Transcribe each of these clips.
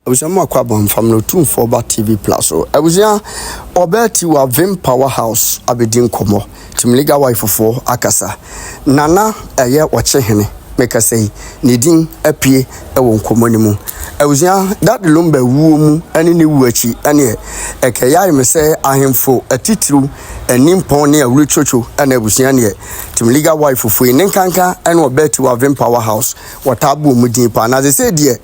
Abusua kwabon family 2 TV Plus. Abusua obeti wa Vim Powerhouse abedin komo. Timliga wife for akasa. Nana eye Okyehene meka say nidin apie ewo nkomo ni mu. Abusua that lumba wu mu ane ne wu achi ane ekeyare me say ahemfo atitru animpon ne awuchocho ane abusua ne Timliga wife for nenkanka ane obeti wa Vim Powerhouse watabu mu din pa na say de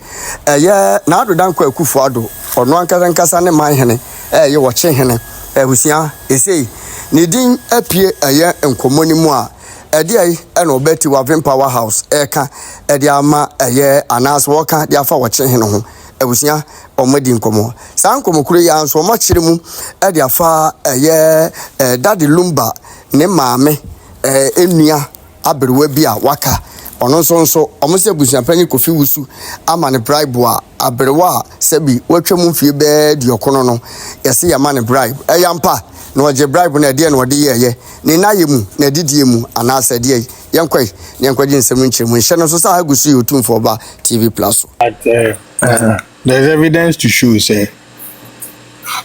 eye na adodan kwa akufo ado ono ankasa ne manhene eye Okyehene abusua esei nidin apie eye nkomo ni mu a edi ai ene obeti wa Vim Powerhouse eka edi ama eye anas woka di afa Okyehene ho abusua omadi nkomo sa nkomo kure ya nso ma kire mu edi afa eye daddy lumba ne maame enua aberewa bi a waka ono nso omose abusua panyi kofi wusu ama ne bribe a aberewa sebi watwam mfie be di okono no yesi ya ma ne bribe eyampa na oje bribe na de na ode yeye ni na yemu na didie mu anasa de yenkwai yenkwaji nsem nchire mu hye no so sa hagusu yotumfo ba TV Plus. There's evidence to show say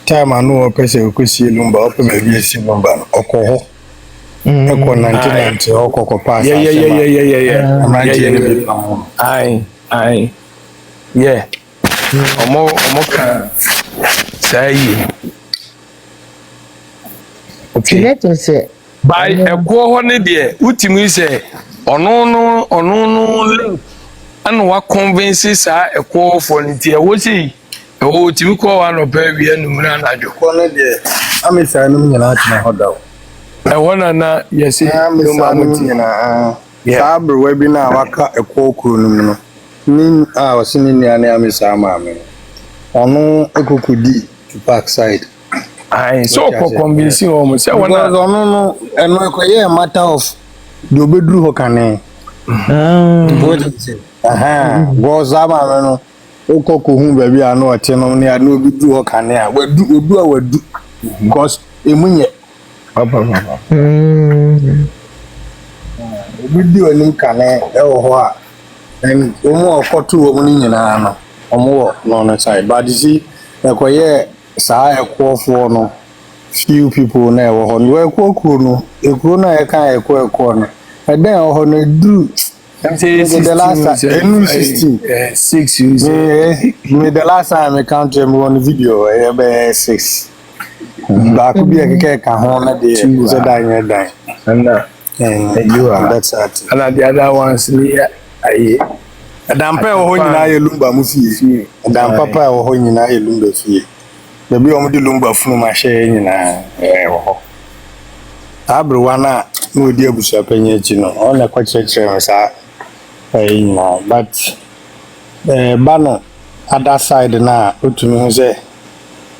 time anu opese okosi lumba ope mebiesi lumba okoho eko 1990 okoko pass yeah I yeah omo ka say okay let us say by eko ho ne de utimi say ono link and wa convince sa eko for nti e wo sei e wo timi ko wa no pa wi anu na najo ko ne de amisa anu nyina atena hodaw e wona na yesi no ma nyina sabre we bi na waka eko kuro no ni wasini ni ane amisa maame ono ekokudi to park side ai so ko convince o mo se wona no eno ekoye matter of do bedru ho kane was ama no okoko hu ba bi anu oche no ne anu bedru ho kane a wadu because emunye obidu anim kane e wo ho a en omo okoto wo ni nyina no omo no side but you see ekoye saa ekofo no few people na wo ho no ekoko no ekuro na e kan ekoko no and then oh no do the last time 6 years me the last time I counted one video be 6 back be a ka ho na de so dan and you are that's it and the other ones I dampa ho nyina ye lumba mu fie dampa pa ho nyina ye lumba fie be bi o mo di lumba funu ma hye nyina ho abruwana no di abusu apanya chi no ona kwa chechire sa na but bano other side na otumi ho say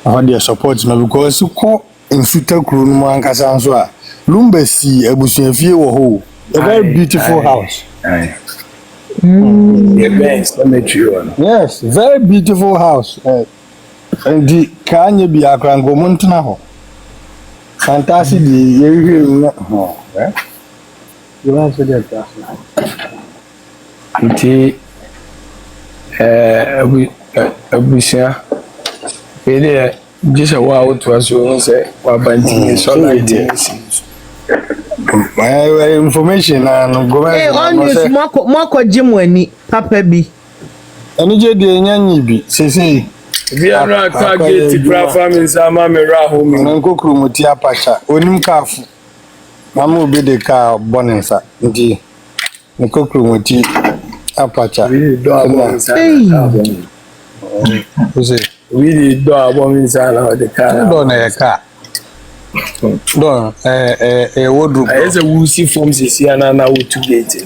how dey support me because ko infuta kru no ankasa nso a lumba si abusu afie wo ho a very beautiful house yes very beautiful house and the kanye bi akrango muntuna ho fantastic di yewe ho you want to get that nti abusia ele just wa otu so say wa banti so like my information and government on news moko jimwani papa bi ani je de nyanyi bi sese bi ara target performance sama mera ho mi nkokuru muti apacha onim kafu mama obi de ka bonensa nti nkokuru muti apacha we do abonsa we do abonsa na de ka do na ka do wodru as a wusi form sisi na wotu gate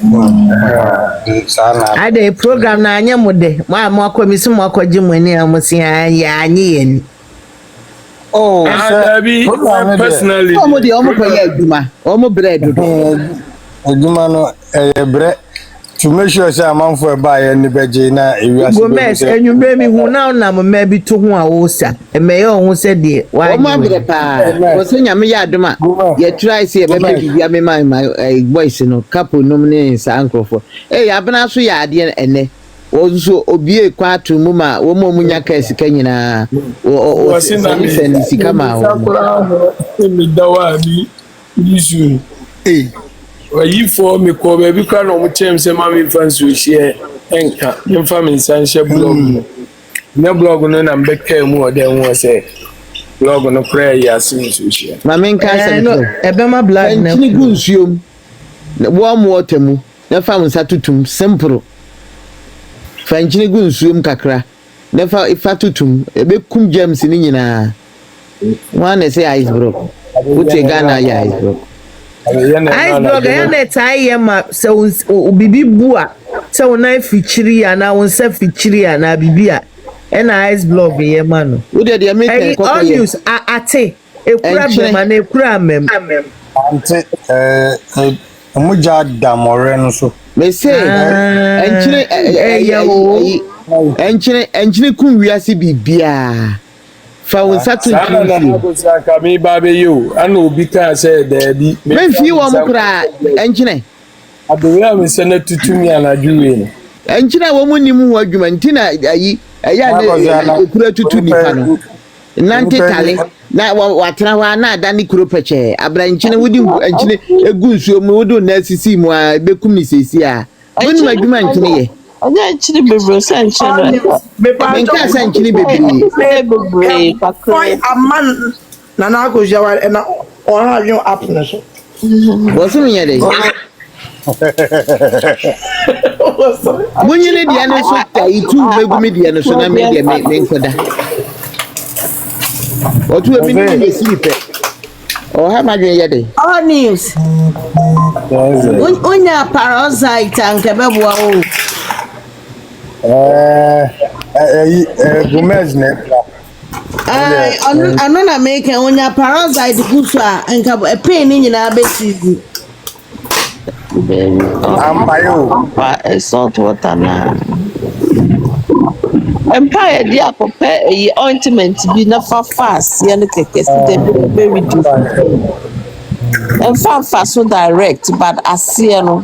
sana ade program na anya mude mo akomisi mo akwaji mwani amusi ya anyi yen oh personally omo de omo ko ya aduma omo bread do aduma no bre to make sure say amanfo e ba ye ni beje na ewiase gomez enyumbe mi hu na na mma bi to hu a wo sa emeye ohun se de wa o ma bre pa o se nyame ya aduma ye try say e be bibia me my boys no couple nom ne sa ankrofo ya bena so ya ade ene also obie kwatu mu ma wo mo munya ka sika nyina o send sika ma wo me dawa bi isu wayi for me ko be bi kwa no mo chem se ma me fancy hie enka me fa me nsanhye blog na blog no na mbeka mu oden wo se blog no prayer ya sin so hie ma me nka se no ebe ma blood na ni gu nsuom na wo mo otamu na fa mo satutum simple fa nchini gu nsuom kakra na fa ifa tutum ebe kum James ni nyina one say ice bro uche Ghana ya ice bro ice bro ya na tai ma se bibi bua se wona fichiri ya na wonsa fichiri ya na bibia e na ice block ye ma no wo de make ko news ate ekura be ma na ekura amem ante omuja damore no so me say enchine kun wiase bibia fa wonsa to Akosua ka me ba be yo ana obi ka say da bi me fi wo mo kra enchine adoya me se na tutumi anadwe no enchine wo mo nim ho adwuma ntina ayi eya ne kura tutu nipa no nante tale na watena wa na ada ni kuro peche abranchine wodi enchine egu nsuo mu wodi na sisi mu a bekum ni sesi a woni madwuma nchine ye onya nchine bebre sanchine menka sanchine bebre pakoi aman na Akosua wa na ora adwon app no so wosu nya de munyine dia no so tai tu megumi dia no so na me dia me nkoda otu emi ni sleep o ha ma dwen ye de all news unya parasite anke beboa o Gomez ne ano na make unya parasite kusu a nka pain ni nyina be sizi ampayo salt water na empire dia prepare ointment bi na fa fast ye no keke si de be reduce and fa so direct but asie no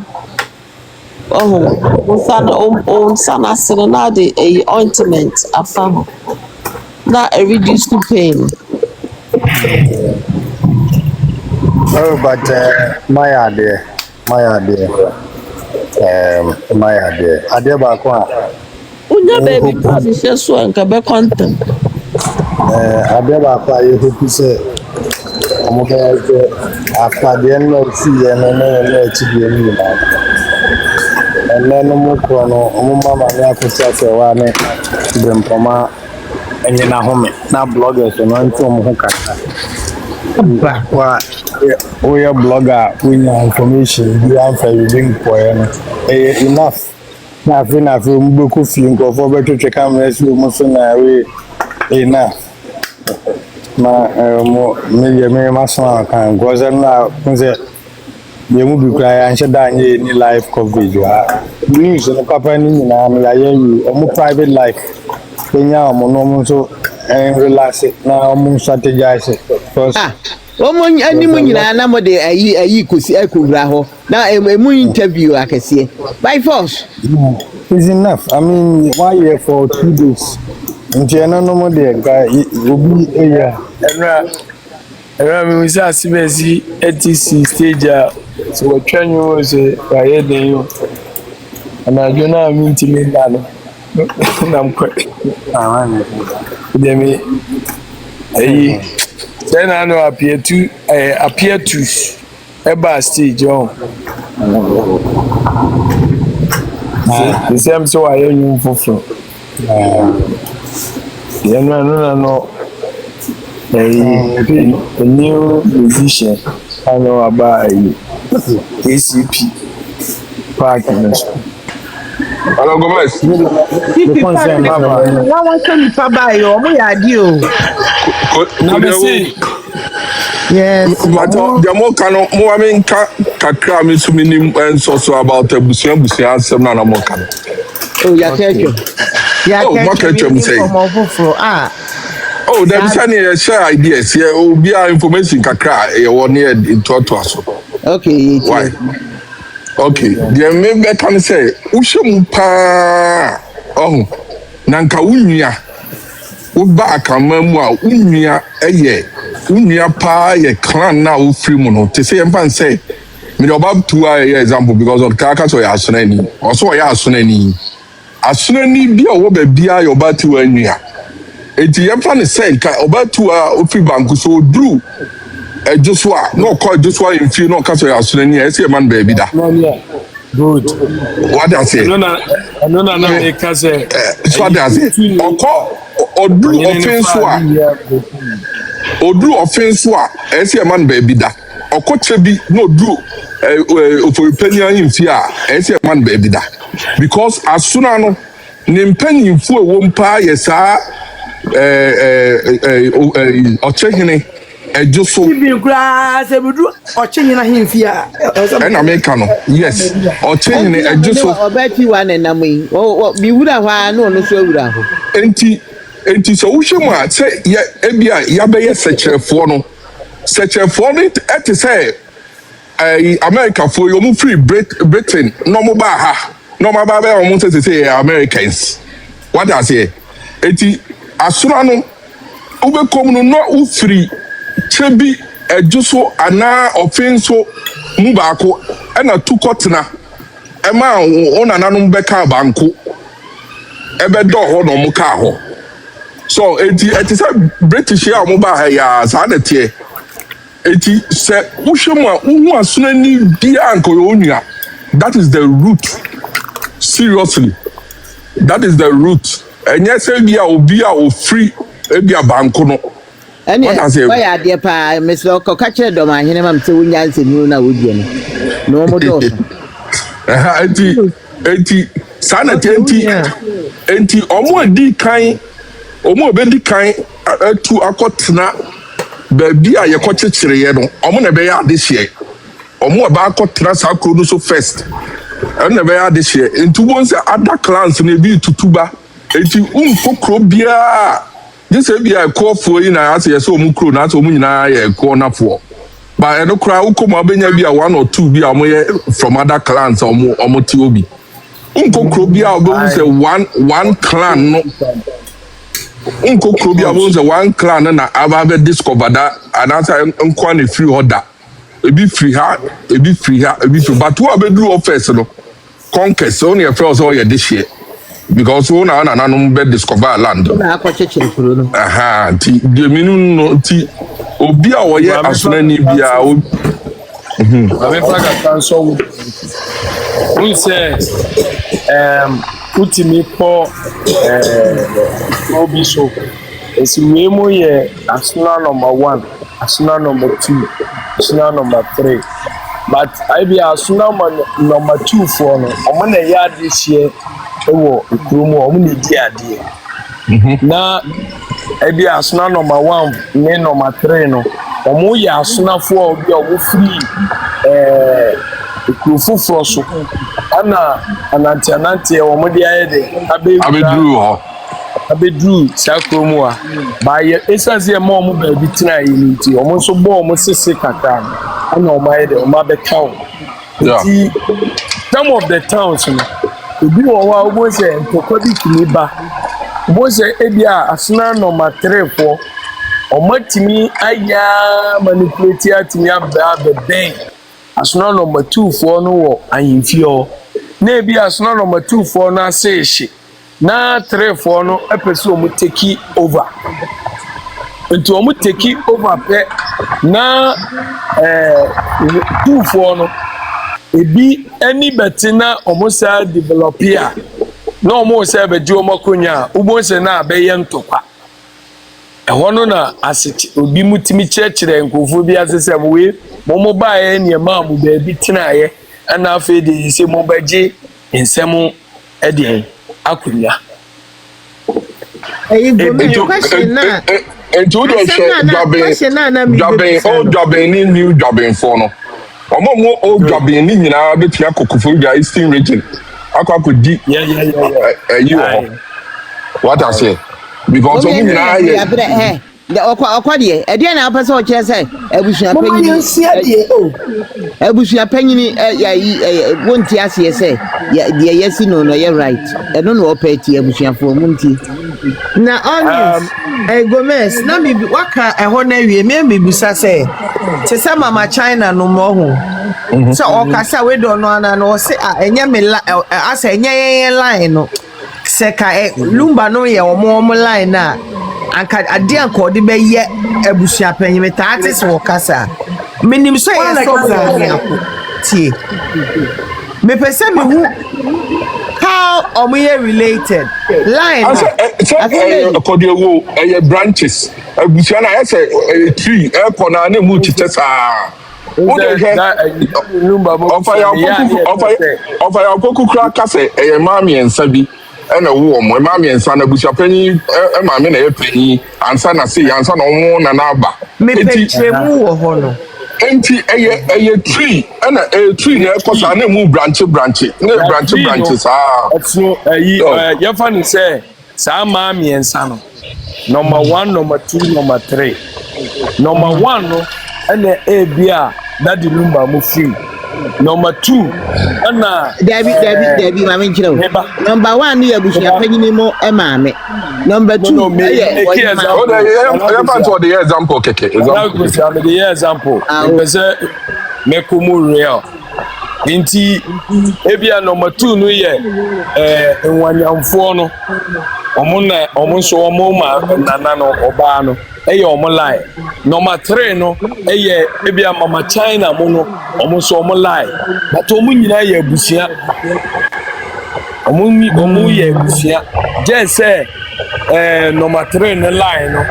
sana sene na de ointment afa ho na reduce the pain but my idea ade ba ko a unya baby pass she so nka be content ade ba ko a ye hope se omo be afade no si ye na chi bi ni na no mo ko no omo mama ni Akosua Serwaa ne brempoma enye na home na bloggers no nti omo ho kaka wa we are blogger we know information we am for reading poem enough na fi mbuku fi nkofo betwe camera si mo so na we enough ma mo me maso kan goza na kunze ye mu bi kra ya nche da anye ni live coverage wa news no papa ni na me ya yu omo private life kenya omo no mo so relax na omo strategize because omo ani mu nyina na mo de ayi kosi akowura ho na emu interview akese by force is enough. I mean 1 year for 2 days nti eno no mo de ga obi eya era me wisa asibesi etc stage so watwanyo se waye den yo ana jona mi ntimi ndano na mkwe demi then I know appear to eba stage on the same so I you for no a new musician I know about ACP partners. Hello, Gomez. the concern na wan kan nipa ba yo mo ya di o Yes. Jamo kano mo amen kakra mi so minim so about busia asem na na mo kan. oh ya keke Oh, there is any share ideas. Yeah, oh, be our information kakra e won here in toto aso. okay Why? Okay, the member can say, Ushamu pa oh nanka unya woba akama mu a unya eye unya pa ye clan na wo free mu no te say emfa say me dey about two example because of kaka so ya asonani also ya asonani bi a wo ba bia yo ba tu anua enti emfa ne say ka oba tu a ofi banku so dru Joshua no call Joshua in feel no kaso ya asonani e say man ba bi da good what I say no e ka say so what I say odru offense a ese man baby da okoche bi no odru ofopenia yimfi a ese man baby da because asuna no ne mpanyimfu ewo mpa yesa Okyehene ejoso bi kura se budu Okyehene himfi a na make no yes Okyehene ejoso obeti wa na namyi o bi wura hwa na ono so wura ho enti so wohwemu a se ya ebia ya be ye secherefo no ete say America for you mo free Britain no mo ba ha no ma ba be o mo say Americans what I say enti asura no ubekom no no free chebi ejuso ana offenso mu ba ko na tukotena ema ona nanom be ka banko ebe do ho no mo ka ho so eti say British ya mo ba ha ya sa na tie eti se wohwemu a wo asuna ni bia anko onua that is the root seriously that is the root enye se bia obi a o free ebia banko no ani why ade pa meslo ko ka kire do ma hene mam se wonya nsenu na wodie no mo do eti sana enti omo adi kan omo obedi kan atu akotena baby a yeko kyekyereye no omo na be ya ade hye omo ba akotena sakro no so first na be ya ade hye enti won se other clans na bi tutuba enti umfokro bia this be a call for you na ase so omo kro na ase omo nyina ye ko na fo ba eno kra ukomo abenya bi a one or two bi a omo ye from other clans omo ti obi unkokro bia obo say one clan no unkokro bia obo say one clan na aba be discover that and answer nkwa na free order ebi free but who abedru office no conquest on your first all your this year because who na no be discover land na akwakyekere kuro no ti de minu no ti obi a wo ye asonani bia Ame flaga transfer we say utimi po obi so esi we mo ye Arsenal number 1 Arsenal number 2 Arsenal number 3 but I be Arsenal number 2 for no omo na ya this year ewo ikromo omo na di ade na I be Arsenal number 1 me number 3 no omo ya Arsenal for obi omo free ikrofu for so ana ananti omo di ayede abedru sakromo a ba ye esaze ma omo ba bi tina yi nti omo so bo omo sese kaka ana omo ayede omo abetown nti some of the towns no obi wo wa obo se ntoko bi kini ba obo se ebia Arsenal number 3 for omo timi aya manipulate atimi aba ben Arsenal number 2 for no wo ahimfio na ebia Arsenal number 2 for na seshi na 3 for no epeso omo take over nti omo take over pe na 2 for no ebi any betina omo sa develop here na omo se beji omo konya ubo se na abeye ntokwa ehono na asiti obi mutimi kyerkyere nkofo bi asese we mo ba ye ne ma mu ba bi tinaye ana afa de se mo baje ensemo ede akunya question na and you do jobbing ni new jobbing for no omo old jobbing ni nyina betia kokofo ya Eastern region akwa you what I say because omo nyina the okwadie e dey na apese o kire say ebusua Mama panyini yensia de o. ebusua panyini wonti ase say de yesi no ye right e no no opeti ebusua fo munti Na honest Gomez na me waka ho na wie me bisa say te say mama China no mo ho so o kasa we do no ana no say enye me asa enye line no se ka lumba no ye omo line na anka ade anka ode be ye ebusua panyime taate se wo kasa menim so ye so tie me pese me hu how omoye related line Akosua branches ebusua na ese tree na na mu tete saa o de lumba mo of ya poku kra kase maami ensa bi na wo mo maami ensa na busua panyi maami na ye panyi ansa na se ansa na wo na na aba me petremu wo ho no enti tree na tree na ekosa na mu branches so ya fa ni say sa maami ensa no number 1 number 2 number 3 number 1 no na bia that the lumba mo free number 2 na Debbie mama nchiro number 1 ni ebusua panyini mo maame number 2 ya pan to the example keke example because me komo real nti ebia number 2 no ye enwanyamfo no omo so omo ma nana no oba no eye omo lie number 3 no eye ebia mama China mo no omo so omo lie but omo nyina ye abusia omo ye abusia just say number 3 no lie no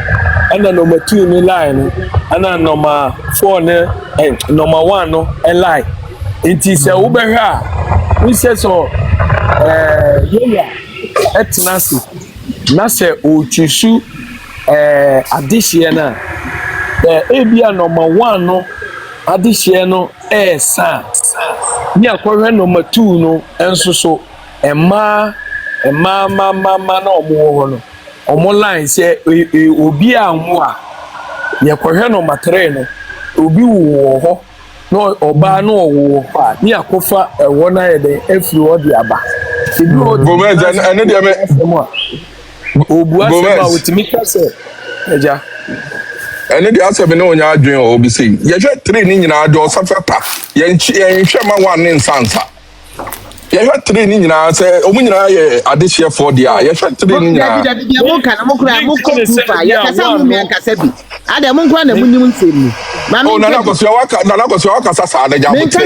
and number 2 no lie no and number 4 no number 1 no lie nti se wo be hwa we say so yeya etnasi na se o chisu adihye na ebia number 1 no adihye no sa ni akwahwe number 2 no enso so emma na omo no omo line se obi anwo a ye kwahwe number 3 no obi wo ho no oba no wo fa ni akofa ewo na ye de afiri wo de aba Gomez ene de me obu asema wotimi kase eja ene de asebe na onya adwen o bi sei ye hwe 3 ni nyina de osafeta ye hwe ma 1 ni nsansa ye hwe 3 ni nyina se omu nyina ye adehye 4 dia ye hwe 3 ni nyina de mo kana mo kura mo ko tufa ye kasa mo me kasa bi ade mo nkura na mo nyim nsem oh na Akosua waka sasa na ja bote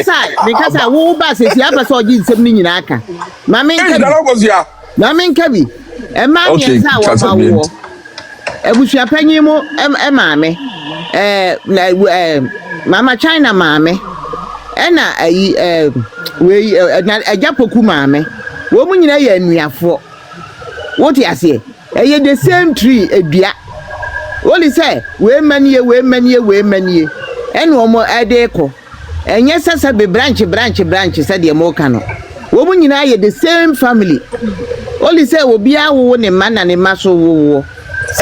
me kasa wo ba se si aba so oji nsem ni nyina aka mama nka na Akosua mama nka bi e ma mi nsa wo ba wo ebusua panyi mo maame mama China maame na ayi we na ajapoku maame wo mu nyina ye anuafo wo ti ase eye the same tree edua only say we manie ene omo ade ko enye sasa be branch say de mo ka no wo mu nyina ye the same family only say obi awo ne ma na ne ma so wo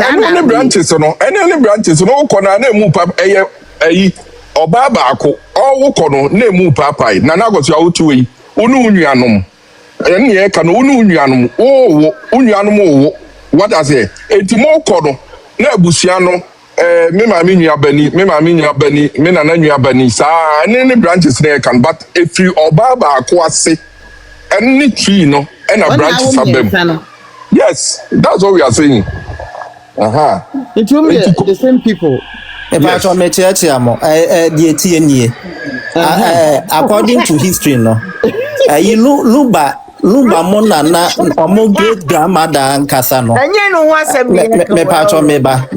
any branches no ko na emu pap eyi oba baako o ko no na emu papai na Akosua wotu yi unu nuanom ene ye ka no unu nuanom wo nuanom wo what I say etimo ko no na abusia no me ma me nuabani me na nuabani saa any branches na can but if you oba baako ase any tree no and a branches abem yes that's what we are saying. It will be the same people. About on Mechiamo, the TNE. According to history, no. You Luba Mona, or more great grandmother and Casano. And you know what's a me part of meba,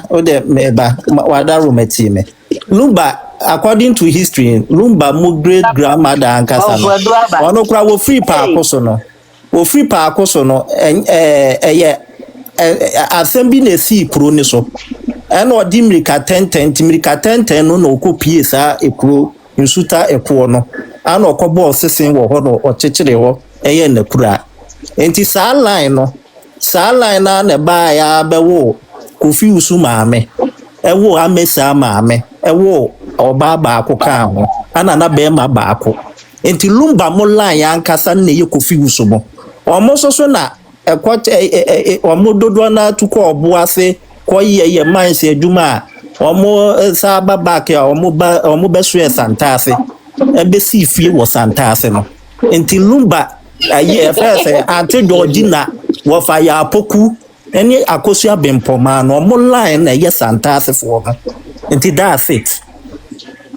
or the meba, Wadaru Metime. Luba, according to history, Lumba more great grandmother and Casano. Onokra will free pa Akosono. Will free pa Akosono, and asembi na si pro ni so eno odi mirika 10 no okopie sa ekro nsuta ekwo no ana okobo osesen wo ho no ochechire ho eye na kura enti sa line na ba ya bewo Kofi Usu maame ewo amesa maame ewo oba baako ka ho ana na be ma baako enti lumba mo line ankasa na ye Kofi Usu mo omo so na omo dodo na tukọ obo ase ko ye manse adwuma omo sa babak ya omo beso santase ebe si fie wo santase no enti lumba aye first ante Georgina wo fa ya apoku eni Akosua bempoma no omo line na ye santase fo no enti that's it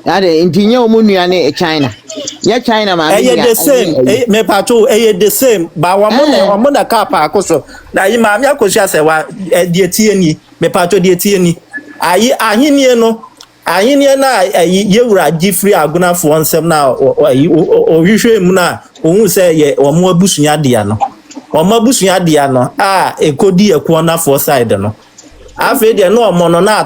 ade enti nye omo nuane China ye China ma me the same me pato the same ba omo na ka pa Akoso na yi ma me Akosua se wa die tie ni me pato die tie ni ayi ahenie no ahenie na yewura gifri aguna fo nsem na ohwehwe mu na ohun se ye omo abusunya dia no omo abusunya dia no ekodi ekuo na fo side no afi de no omo no na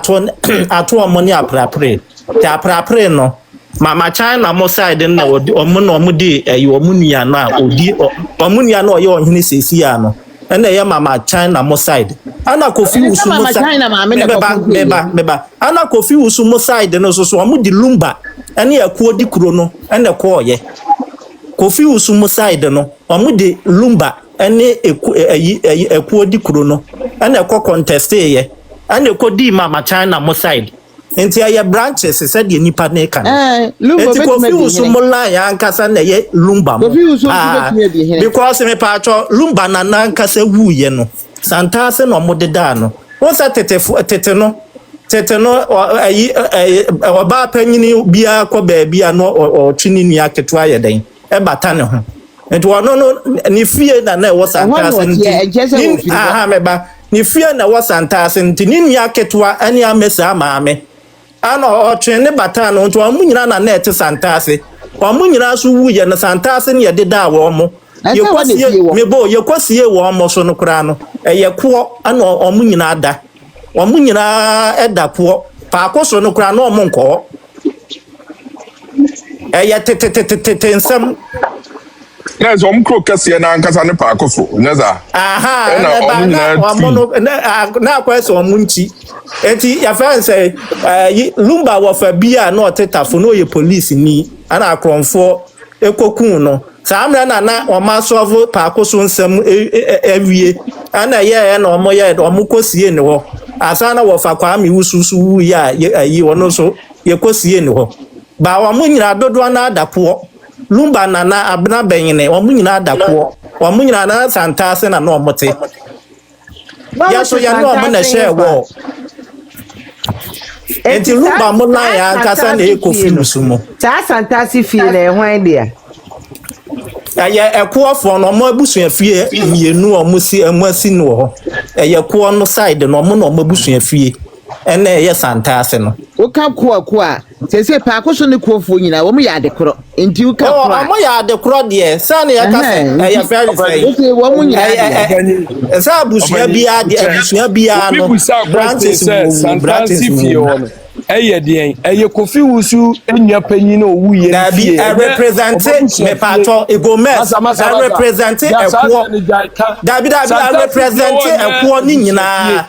ato omo ni aprapre ti aprapre no mama China mo side na omo no omo di omo nua no odi omo nua no ye ohene sesi ya no na ye mama China mo side ana Kofi Usu mo side meba ana Kofi Usu mo side no so omo di lumba ene ekuo di kuro no ene ko ye Kofi Usu mo side no omo di lumba ene ekuo di kuro no ene ko contest ye ene ko di mama China mo side enti aye branches said the nipa na kan enti Kofi Usu mo line ankasa na ye lumba mo because me pacho lumba na ankasa wuye no santase no mo deda no won sa tete no oba panyini bia ko ba bia no o twini nua ketua ye den e bata ne ho enti wono no ni fie na e wo santase nti meba ni fie na wo santase nti ni nua ketua ani amesa maame ana o twene bata no nti omu nyina na ete santase omu nyina so wuye na santase ne deda wo mo yekosie mebo yekosie wo mo so no kra no yeko ana omu nyina da omu nyina eda ko pa Akoso no kra no omu nko tete nsam Neza omkro kase na ankasa ne pa Akoso neza na akwaso omunchi enti ya fa say lumba wo fa bia na otetafo no ye police ni ana akronfo ekokun no samra na o ma solve pa Akoso nsam ewie ana ye na omo ye omo kosie ne ho asana wo fa kwa mi wususu wu ya yi wono so ye kosie ne ho ba wo mu nyira dodo na adapo lumba na abna benyine wo mu nyira adapo wo mu nyira na santase na no omote ya so ya no omo na share wo enti lumba mo na ya nkasa na Kofi Usu mo ta santase fie na ehwan dia aya ekuofo no mo abusuan fie mienu omusi amasi no ho aya kuo no side no mo no mo abusuan fie ene ye santase no uka kuo a sese pa Akoso ne kuofo nyina wo mo ya adekoro enti uka kuo mo ya adekoro de sane ya kase aya fairly say wo mo nyina esa abusuan bia de abusuan bia no branches santase fie wono eye den eye Kofi Usu enua panyin owuye na bi represent me pato Gomez represent ekuo dabi represent ekuo ni nyina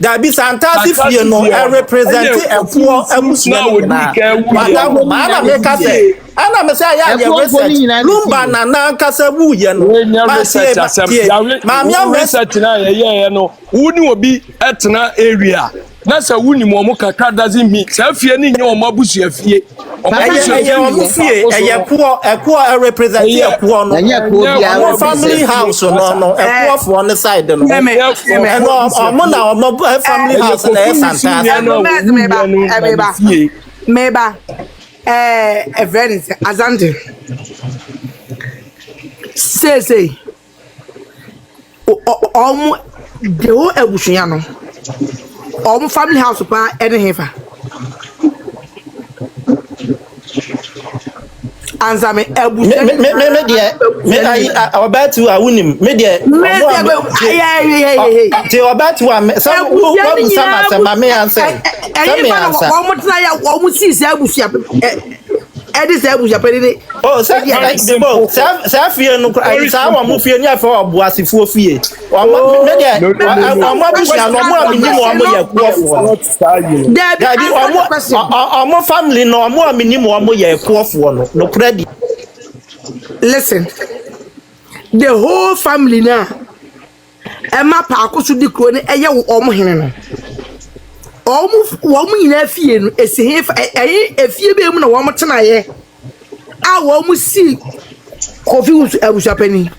dabi santase fie no represent ekuo abusua nyina wadago mana me kase ana me say ya represent lumba na nkasa wuye no ma me research na ye no wuni obi etena area na sa wuni mo mo kakra doesn't mean sa fie ni nye o mabusua fie ekuo represent ekuo no family house no ekuo for on the side no omo na family house na santase meba event azande say de o ebusuya no family house pa ene hefa anzame ebusuya me de about to awunim me de te about to some me answer omo tna ya omo si se ebusuya Edi say abuja peni. Oh, say fie no say wa mo fie ni afa obuasefo fie. O ma me dey o ma busia no mo amini mo amo ye kuofo. Daddy o mo family no o mo amini mo amo ye kuofo no kredi. Listen. The whole family now. Emma pa Akosua di kro ne eye omo hene no. Omo nyina fie no esihe efie be mu na omo tena ye. A omo si confuse abusua pani.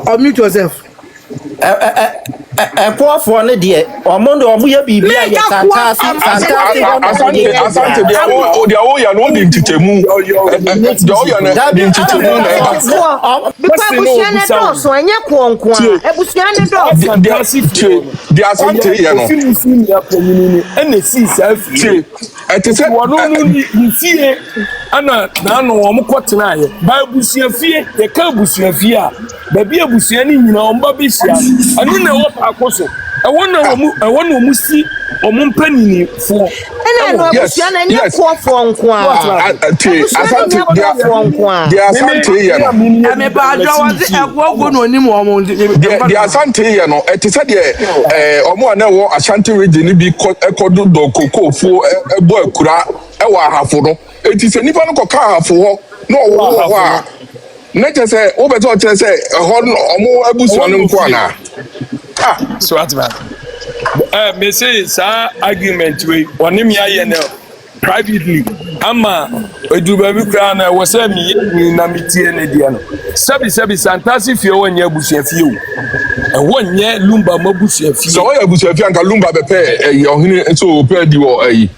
Unmute yourself. Kuofo ne de omo ye bibi ya asante de o ya no de ntitemu de o ya na de ntitemu na because abusua ne do so enye kuonko a abusua ne do de asante ya no ene si selfie etese wono ni fie ana na no wo mkotena ye ba abusua fie ye ka abusua fie a ba bi abusua ni nyina o mba besia ani na wo Akosua ɛwɔ na ɔmu si ɔmu mpanini fo ɛna no abusua na nye kuofo nko a asante de asante ye no Me ba do wa se egwo no onim ɔmo de asante ye no etese de ɔmo na ɛwɔ Ashanti region bi ekodo do kokofo ebo akura ɛwɔ ahafo no etise nipa no kɔka ahafo hɔ na ɔwɔ hɔ a na kyese wo beto kyese ɛhɔ no ɔmo abusua no nko ana so what about me say sa argument we onim ya ye no privately ama eduba bi kra na wo say me na metie ne dia no sabi santasi fie wonya abusua fie o wonye lumba mabusua fie so wonya abusua fie anka lumba be pe ohini nso pe di wo ayi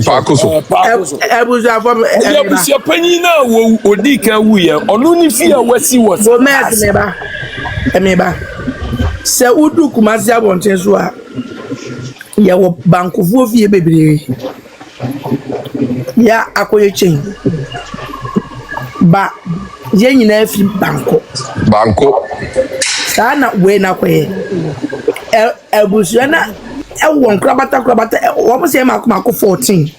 Akosua abusua panyi na wo odi ka wu ye onu ni fie wasi wo meba se udu kumasi abonten so a ye wo bankofo fie bebre ya Okyehene ba ye nyina fi banko sana we na koye abusua na won krabata wo mo se mako 14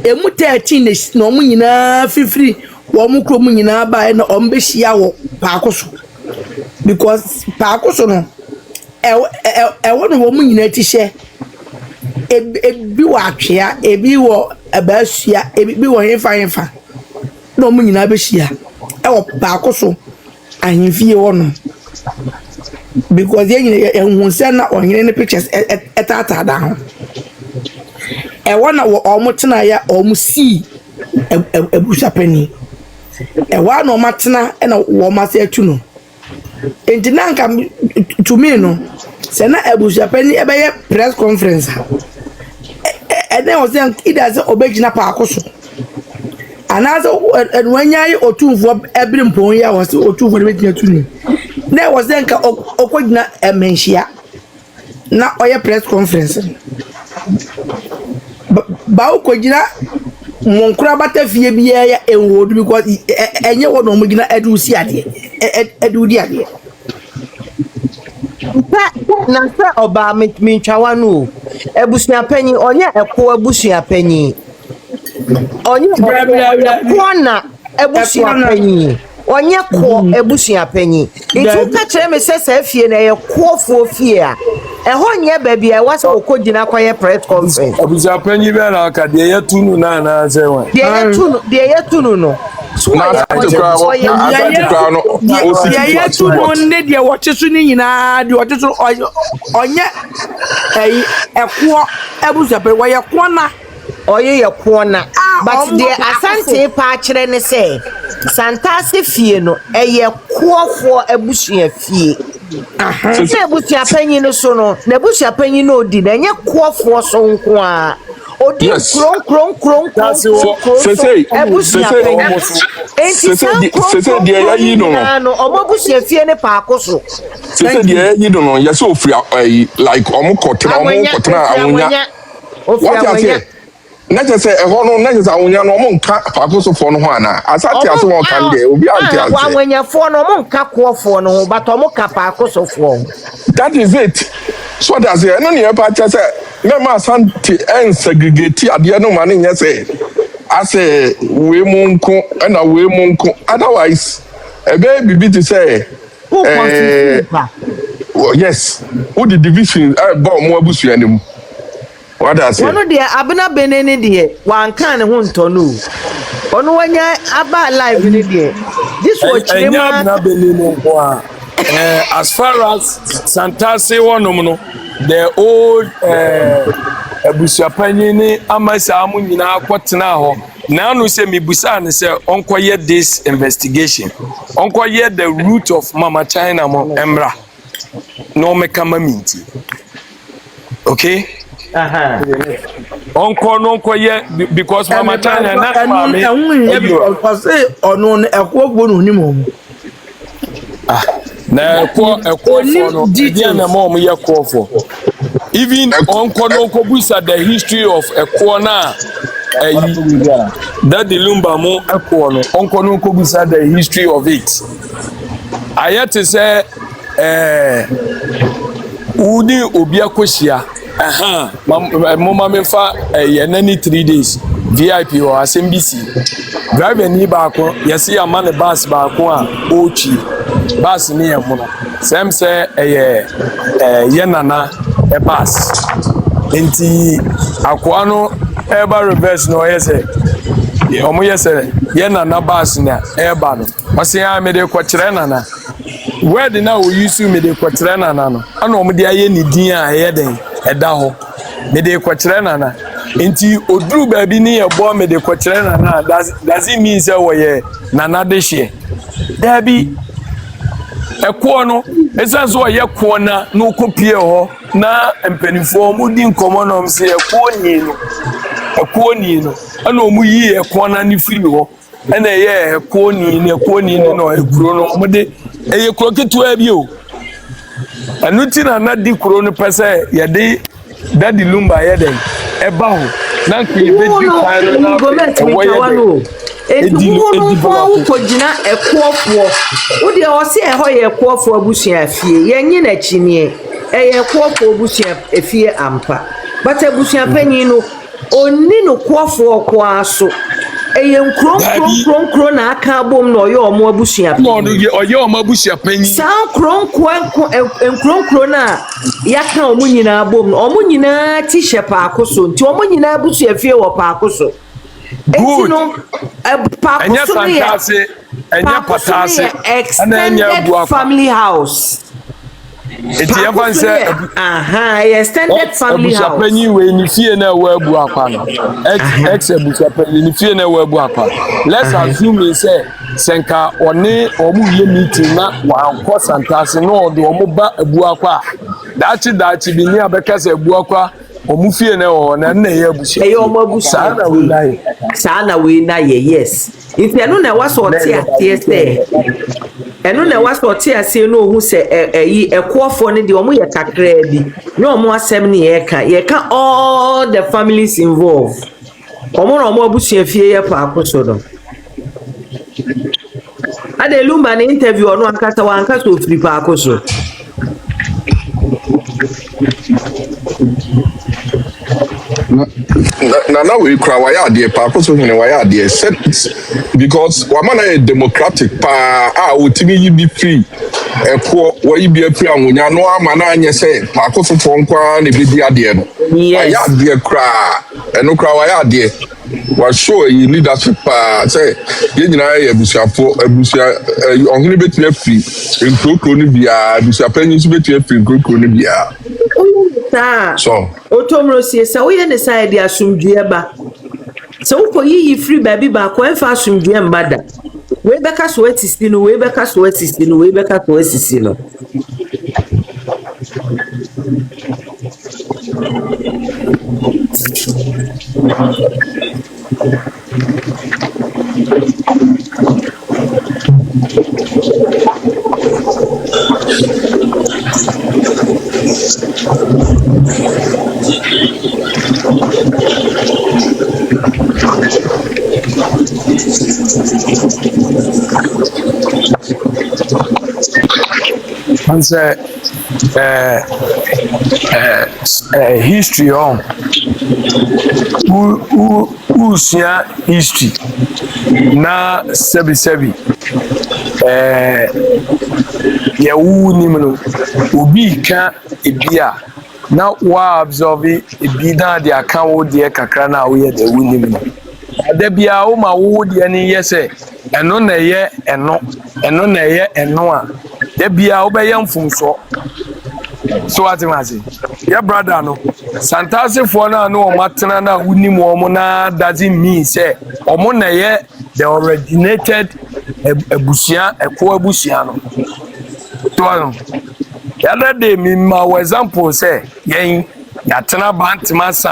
emu 13 na omu nyina fifiri wo mo kro mu nyina ba na ombe hia wo Akosua because Akosua no wo no wo mu nyina tihye ebi wo atwea ebi wo abasua ebi wo hefa na omu nyina be hia wo Akosua ahemfie wo no because ehunse na ohene ne pictures etata da ho na wo omo tena ya omo si abusua pani na omo tena na wo ma se atu no enti na nka to me no se na abusua pani ebe ye press conference then was then it as obegina pa Akosua anazo enwanyai otumfo ebiri mpon ya was otumfo ne betia tuni na was then ka okwagina emenhia na oye press conference ba okwagina monkura bata fie bia ya enwodu because enye wono mogina edu si ade edu di ade na sa oba mentwawa no abusua panyi onye eko abusua panyi onye kona abusua panyi onye ko abusua panyi itu ka kire me sesa fie na ye kofo fie a eho nye baabi a wasa okogina kwaye press conference abusua panyi be na aka de ye tunu na se wa de ye tunu no so na atikra no ye tunu ne de wo chesu ni nyina de wo chesu onye eko abusua panyi wo ye kona oye ye kona but the asante pa kire ne say santase fie no eye kuofo abusua fie se abusua panyi no so no na abusua panyi no odi na enye kuofo so nko a odi kron abusua panyi se de yayi no abusua fie ne pa Akosua se de yayi no ya so ofri like omukotena awunya ofri na je say ehọ no na je say awunya no mo nka Akosua fo no ho ana asati aso won kan de obi anti ante awunya fo no mo nka kuofo no but mo ka Akosua fo that is it so that's it no ne e pa che say Mema Santi and segregate adeɛ no ma ne nyɛ sɛ asɛ wei mu nko ɛna wei mu nko otherwise ɛbɛyɛ bibi te sɛ yes who the division ɛbɔ ɔmo abusua ne mu wada ase wɔn deɛ abena bene ne deɛ wanka ne ho ntɔ no ɔno wanya aba live ne deɛ this was chima abena bene no nko a as far as Santase wɔnom no the old abusuapanyin ne amasa amu nyinaa kɔtena hɔ na anu sɛ mibusa ne sɛ ɔnkɔyɛ this investigation ɔnkɔyɛ the root of Mama China mo emra na ɔmɛka maminti okay ɔnkɔyɛ because Mama China na maame because ɔno no ɛkɔ no ni mo na ɛkɔ for no deɛ na ma ɔmo yɛ kɔ for even onko busa the history of ekwo na that the lumba mo ekwo no onko busa the history of it ayete say udi obi akohia mama mefa yenani 3 days VIP or SMBC driver ni baako yesi amane bus baako a ochi bus ni yemono sem say yenana a bus enti akwa no eba reverse no yese omo yese yenana bus na eba no wase ya me de kwakire nana word na o use me de kwakire nana no ana omo de aye ni din a yeden eda ho me de kwakire nana enti oduru baabi ni yebo me de kwakire nana does it mean say wo ye nana de hye dabi ekwo no esanso wo ye kwo na no kopie ho na empanifo mu di nkomo no mse ekwo ni no ana omu yi ekwo na ni firi ho ana ye ekwo ni no ekuro no mo de eye kuro ketua bi o anuti na di kuro no pese ye de daddy lumba ye den eba ho na nkwe be di kan na wo ye Edibo kojina ekoofo wo de o se eho ye ekoofo abusua afie yenye na chinie ekoofo abusua afie ampa but abusua panyin no onni no koofo kwaso nkron na aka bom no ye omo abusua no ye omo abusua panyin sa nkron na yaka omo nyina bom omo nyina ti shepa akoso nti omo nyina abusua afie wo pa akoso good enya Santase enya Patase extended family house eti evan say extended family house abusapanyi we ni fie na wa abu akwa no ex abusapanyi ni fie na wa abu akwa let's assume say senka one omu ye meeting na wa anko Santase no do omu ba abu akwa dachi bi ni abeka say abu akwa omu fie na wo na ye abusia omu abusia sana we na yes if eno na waso tie ase eno na waso tie ase no hu se yi ekoofo ne de omu ye kakra bi na omu asem ne ye ka all the families involved omu na omu abusia fie ye pa akoso do ade lumba ne interview ono akata wa ankasa ofiri pa akoso na we cry why are pa so hene why are because wama na democratic pa otimi yi bi free ekwo wo yi bi free anwonya no ama na anye se pa so fo nkwa na bi di ade no why are cry eno cry why are wa show yi leadership pa say ye nyina ye abusuafo ohene betue free nkoko ni bia abusuapanyi so betue free nkoko ni bia so otomro sie sa wo ye ne side asumdue ba so wo yi free baby ba ko enfa asumdue mbada we beka so atisi no we beka so atisi no we beka so atisi no Answer history on usua history na sebi yɛwu nim no obi ka ebi a na wa absorb ebi na de aka wo deɛ kakra na wo yɛ de wu nim no ada bia wo ma wo deɛ ne yɛ sɛ ɛno na ɛyɛ ɛno na ɛyɛ ɛno a da bia wo bɛyɛ mfomso so what am I saying? Yeah, brother, no. Santasi for now, no, Matana, Unim, Omona doesn't mean say, Omona, yeah, they originated a Busian, a poor Busiano. The other day, me, my example say, Yang, Yatana Bantamasa,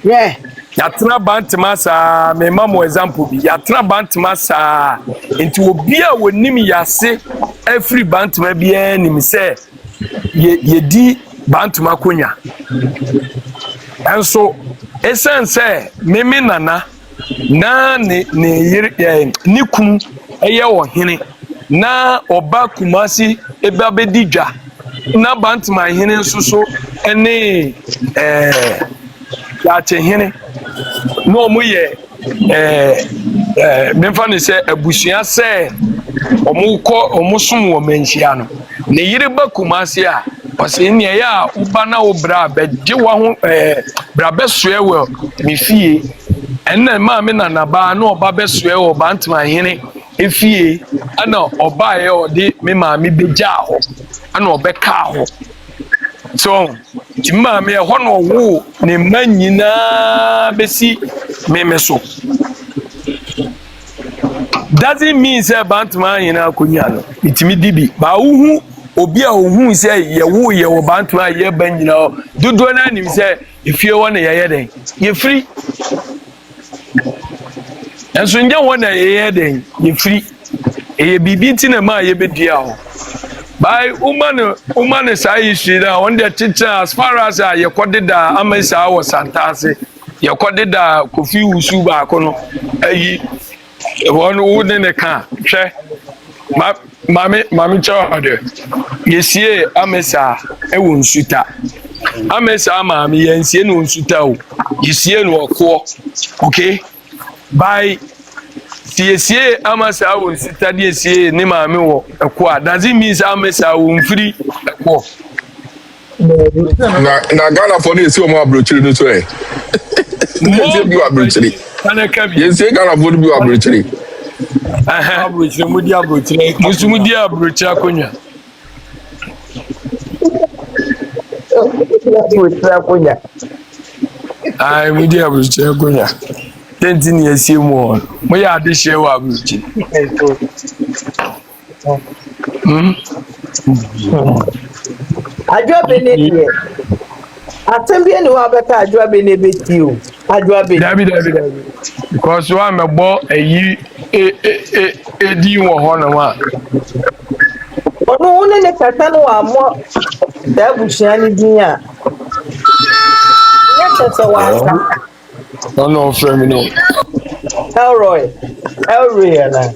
Yeah. Yatana Bantamasa, me, mamma example, Yatana Bantamasa, into a beer with Nimi Yase. Every bantama be any say ye di bantama konya and so essence say meme nana na ne ni kunu eye Okyehene na oba kumasi eba bedidwa na bantama hene nso ene Okyehene no mo ye memfa ne say abusua say omusum wo menhia no ne yire ba kumase a ose ne ya uba na obra be de wo ho bra besoe wo me fie enne ma me na ba na oba besoe wo bantama hene efie ana oba ye ode me ma me beja ho ana obeka ho so ti ma me ho no wo ne manyina besi me so doesn't mean say bantama yina akunya no itimi dibi ba uhu obi a uhu say ye wo bantama ye ban nyina dodo na nim say ifie wona ye den ye free enso nya wona ye den ye free e bibi ntina ma ye bedua ho by woman say issue da on the teacher as far as ye kodeda amesa wo santase ye kodeda kofi usu ba ko no ayi one would in the car, che Mammy Chowder. Yes, ye, Amesa, a wound suita. Amesa, mammy, and see no suita. You see no core, okay? By CSA, Amasa, would study a Nima Miwo, a quad. Does it mean Amesa won't free a quar? Na Ghana for this, you are brutally to it. You are brutally. Yes, Ghana would be brutally. Mudia brutally. Mudia brutally konya. Ai mudia brutally konya. 10 years more. We are this year wa brutally. Adwa benefit. Atembie ni wa beka adwa benefit o. Adwa benefit. David. Because wa me bo eyi edi wo ho na wa. Ono woni ne kata no wa mo da bushia ni din a. Ya tete wa asa. No friend me no. Elroy na.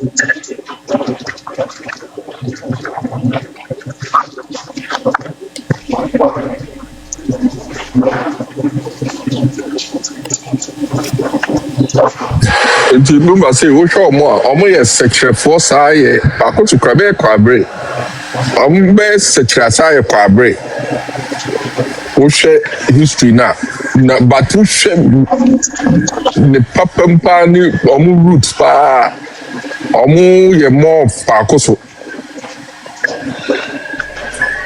Nti Lumba say wo hwe omo ye secretary saa ye akotu krabe kwabre omo be secretary saa ye kwabre wo hwe history na but wo hwe ne papampa ni omo roots pa omo ye more pa akoso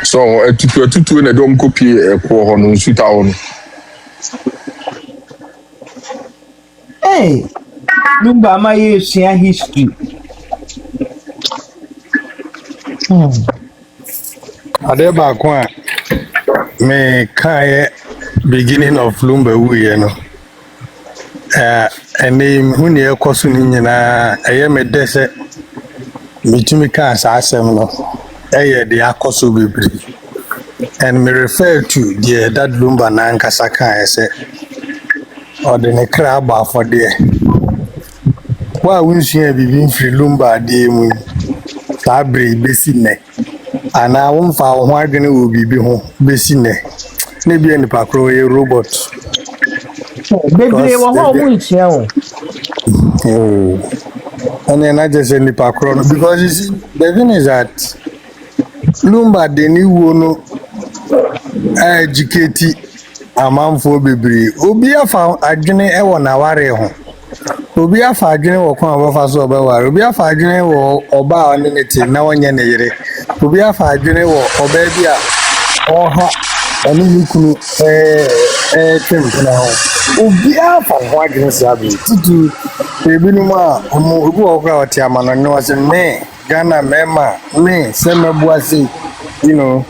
so etutu na dom copy ekwo ho no nsuta ho no. Hey, Lumba ma ye share history. Ade ba ko a me kan beginning of Lumba we no. Ene hu ne ekoso ni nyina eye me dese mitumi kan sa asem no. Eye de Akoso bebre. And me refer to the that Lumba na nkasa kan say or the necraba for there. Why won't you be free Lumba de mu? Sabri Bessine. ana womfa wo ho adwene wo bibi ho besi ne na bi nipa kro ye robot bebree wɔ hɔ a wɔn nkyia wo. And then I just say nipa kro no because you see the thing is that Lumba de ni wo no educate amanfo bebree obi afa adwene e wɔ na ware ho obi afa adwene wɔ kwa abafa so obaware obi afa adwene wɔ oba a ne ne ti na wonye ne yere obi afa adwene wɔ oba bi a ɔha ani ni kunu tempna ho obi afa ho adwene sabi tutu ebi no ma obi wɔ kwa ɔte amano ne wase me Ghana mema me semebuase you know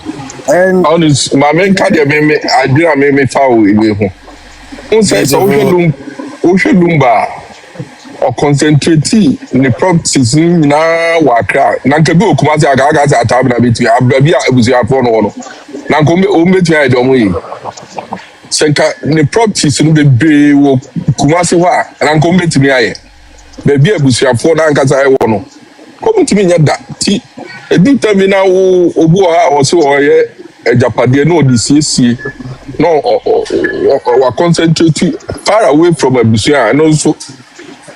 and honest my main card me adwene me fa wo ewe ho unse so wo hwe lumba or concentrate the properties na wakra na nkabi okumase agaga za atabi na beti ababi a ebusu afo no na nkombe o metu ya edomo yi senka the properties no bebe wo kumase ho a na nkombe timi aye baby ebusu afo na nkasa e wo no komu timi nya da ti edi terminal wo obu ha o se wo ye ejapade no odisiesie no wa concentrate far away from ebusu and also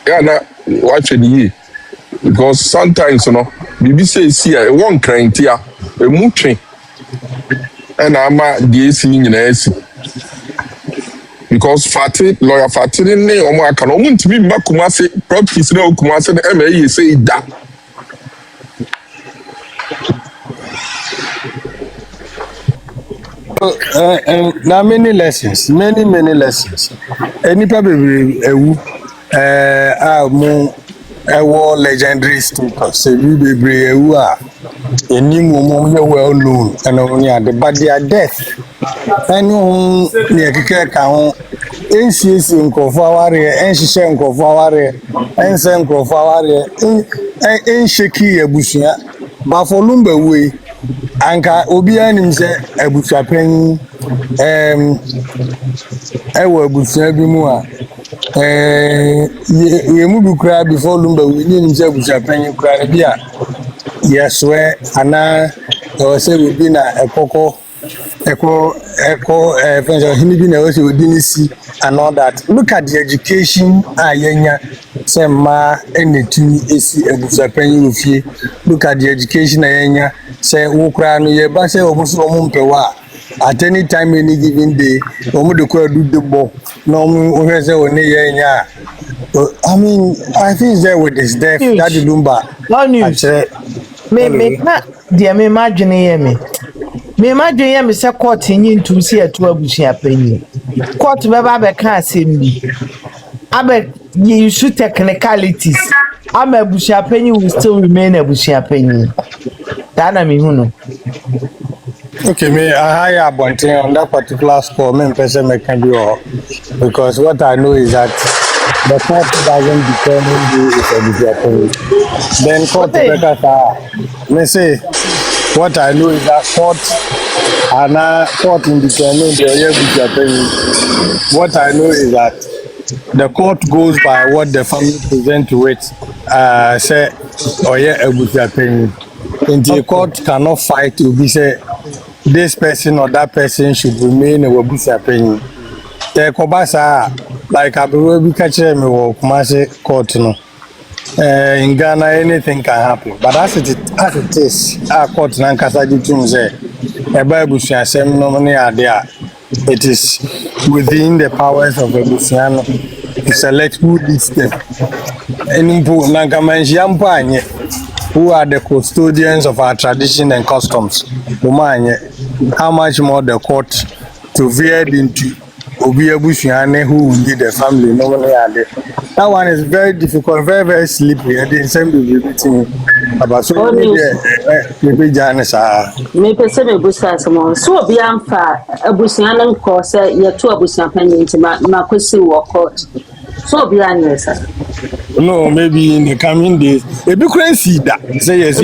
yeah, na watch it because sometimes you know bibi say see one crank here a mutwe and ama the AC nyina asi because Fati lawyer Fati ne omo aka no omo ntimi makuma se properties na okuma se na ema say da now many lessons any probably ewu mo ewo legendary status say we bebre ewu a eni mo ye well known and only at the but their death enu ne keke ka ho NCC nkofo aware enhihye nkofo aware ense nkofo aware ensheki ebusua ba for Lumba we anka obi anim se ebusua pen ewo ebusua bi mu a ye mu bi kura before Lumba we ni se ebusua pen kura bi a yeswe ana o se we bi na ekoko friends hini bi na o se odi ni si and all that. Look at the education ayenya se ma enetumi esi ebusua pen ofie. Look at the education ayenya se wo kura no ye ba se omuso omumpewa at any time any given day omu de ko do the ball no o he se oni ye nya. I mean I think there with this death that the Lumba no news me na dia me madwene ye me imagine ye me se court nyi ntum se eto abusua panyi court be ba be ka asem bi abe you shoot technicalities am abusua panyi will still remain abusua panyi dana me hu no. Okay, me I hire Bontin on that particular score, me person me can be all because what I know is that the court doesn't determine who is a disappointed. Then court me say what I know is that court and court in determine the what I know is that the court goes by what the family present to it. Say or yeah, and the court cannot fight to be say this person or that person should remain a Wabusa penny. The Kobasa, like I will be catching me or Kumasi court. No, in Ghana, anything can happen, but as it is, our court Nankasadi Tunze, a Babusia, same nominee are there. It is within the powers of a Busiano to select who leads them. And in Nankamanjiampanye, who are the custodians of our tradition and customs. How much more the court to veer into Obiabusiane, who will lead the family normally are there. That one is very difficult, very, very slippery. And the same will be beating about so maybe Janice. Maybe some Busa, so be unfair. A Busian course, yet two Busian penny to Makusi or court. So be honest. No, maybe in the coming days. A big crazy that say yes,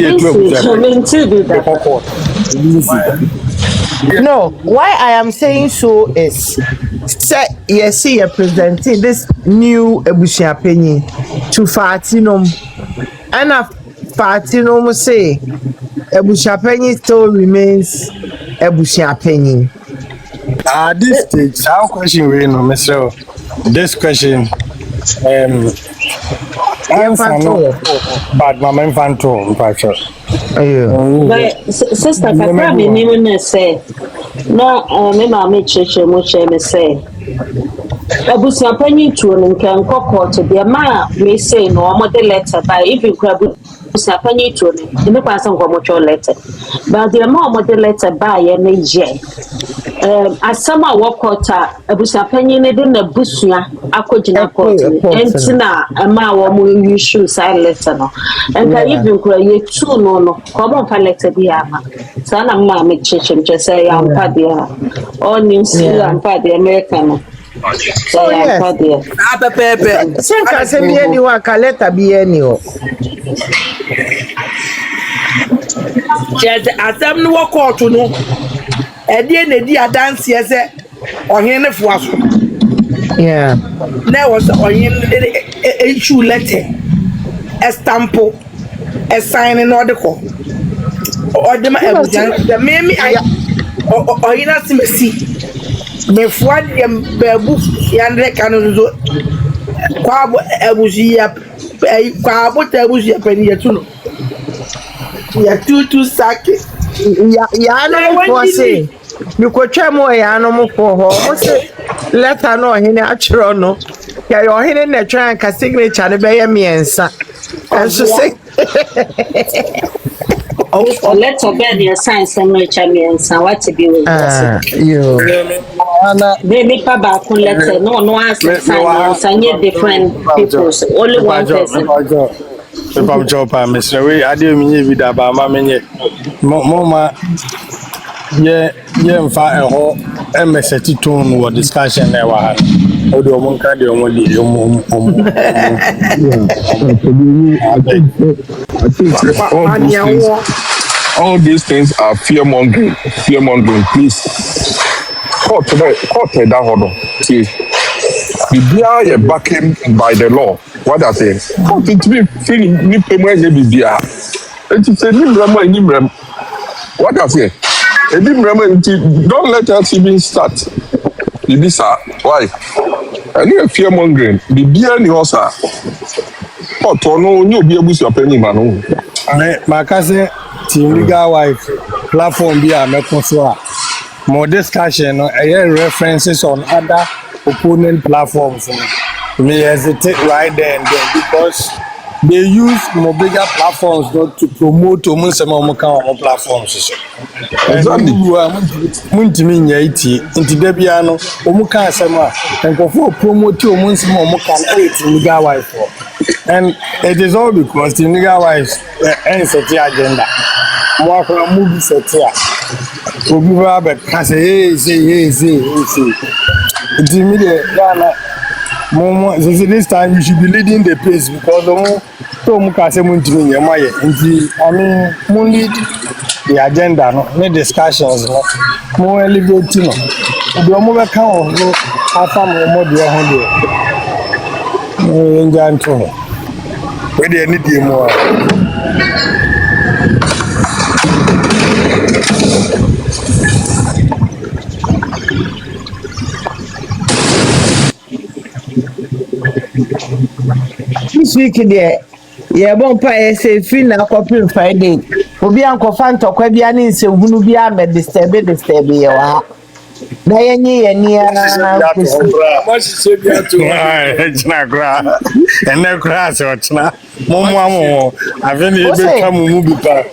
no, why I am saying so is say yes, you're presenting this new Ebusia Penny to Fatinum and a Fatinum say Ebusiapenyi still remains Ebusiapenyi. At this stage, our question we know, Mr. This question, answer no, but my main fan too, sure. But sister, kakra me ni mo say. No, me ma me cheche mo che me say. Ebusiapenyi tuo no nka nkokọ to be ma me say no amode letter by even kwa ebusiapenyi tuo no me kwa san kwa cho letter. But the ma amode letter by ye na je. Asama wakota ebusiapenyi ne de na busua akogina court entina ma wo mo issue side letter no. Enka even kwa ye tuo no komo fa letter bi ama. Sana ma me cheche me say ya mpa dia. All news ya mpa dia America no. Oh yes. Pepe. Senka se bi eni wa kaleta bi eni o. Just asem no wo court no. E die na di adanse ese ohene fo aso. Yeah. Na was ohene issue letter. A stamp, a sign no de ko. O de ma ebujan. The me ohene simesi. Me fuad yam babu yandre kanu kwa ebusia kwa abota ebusia pani yatuno ya tutu sake ya no mo say mi ko twa mo ya no mo ko ho mo say letter no hene achiro no ya yo hene na twa ka signature ne be ye miensa enso say Oh, let's obey the science and nature means what to be with you. Maybe Papa could letter no answer science and yet different people. Only one person. Papa job, Mr. Way, I didn't mean with that, but Mamma, Mama, yeah, fire a whole MST tone or discussion never had. Odo monka de omodi all these things are fear mongering. Please. Court that hold on. See, Bibia is backing by the law. What I say? Court it be feeling ni payment Bibia. It is a ni what I say? Don't let us even start. Bibisa, why? I need a fear mongering. Bibia ni osa. Court no you be able to penny man. My cousin, team legal wife platform be a Akosua. More discussion, references on other opponent platforms. Me hesitate right there and then because they use more bigger platforms not to promote on platforms. Exactly. Muntimi nyaiti inti debiano omuka asema enkofo promote omunsi legal wife. And it is all because the legal wives set the agenda. More from a movie set here. Obi Robert can say, hey. It's immediate. This time you should be leading the pace because the lead the agenda, no discussions, more elevating. The more account, no, where they need more. This week there, yeah, bonfire say free na copy Friday. Obi anko fan tokwa bia ne nse hunu bia me disturb ye wa. Na yenye ni ma se bia to jina gra ene gra se otna mo aveni be kamu bi pa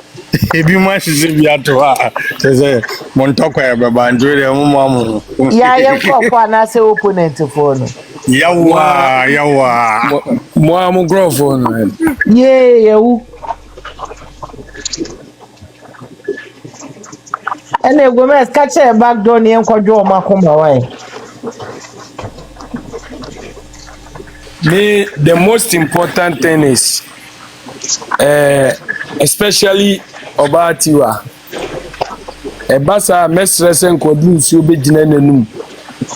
ebi ma se bia to a se mo ntokwa e baba njore mo ya ye kwa na se opponent phone yawa mo am microphone ye wu ene Gomez catch a back door ni enkodwo makoma why. Me, the most important thing is especially Obatiwa. Ebasa mesresen kodu nsuo be gina nanum.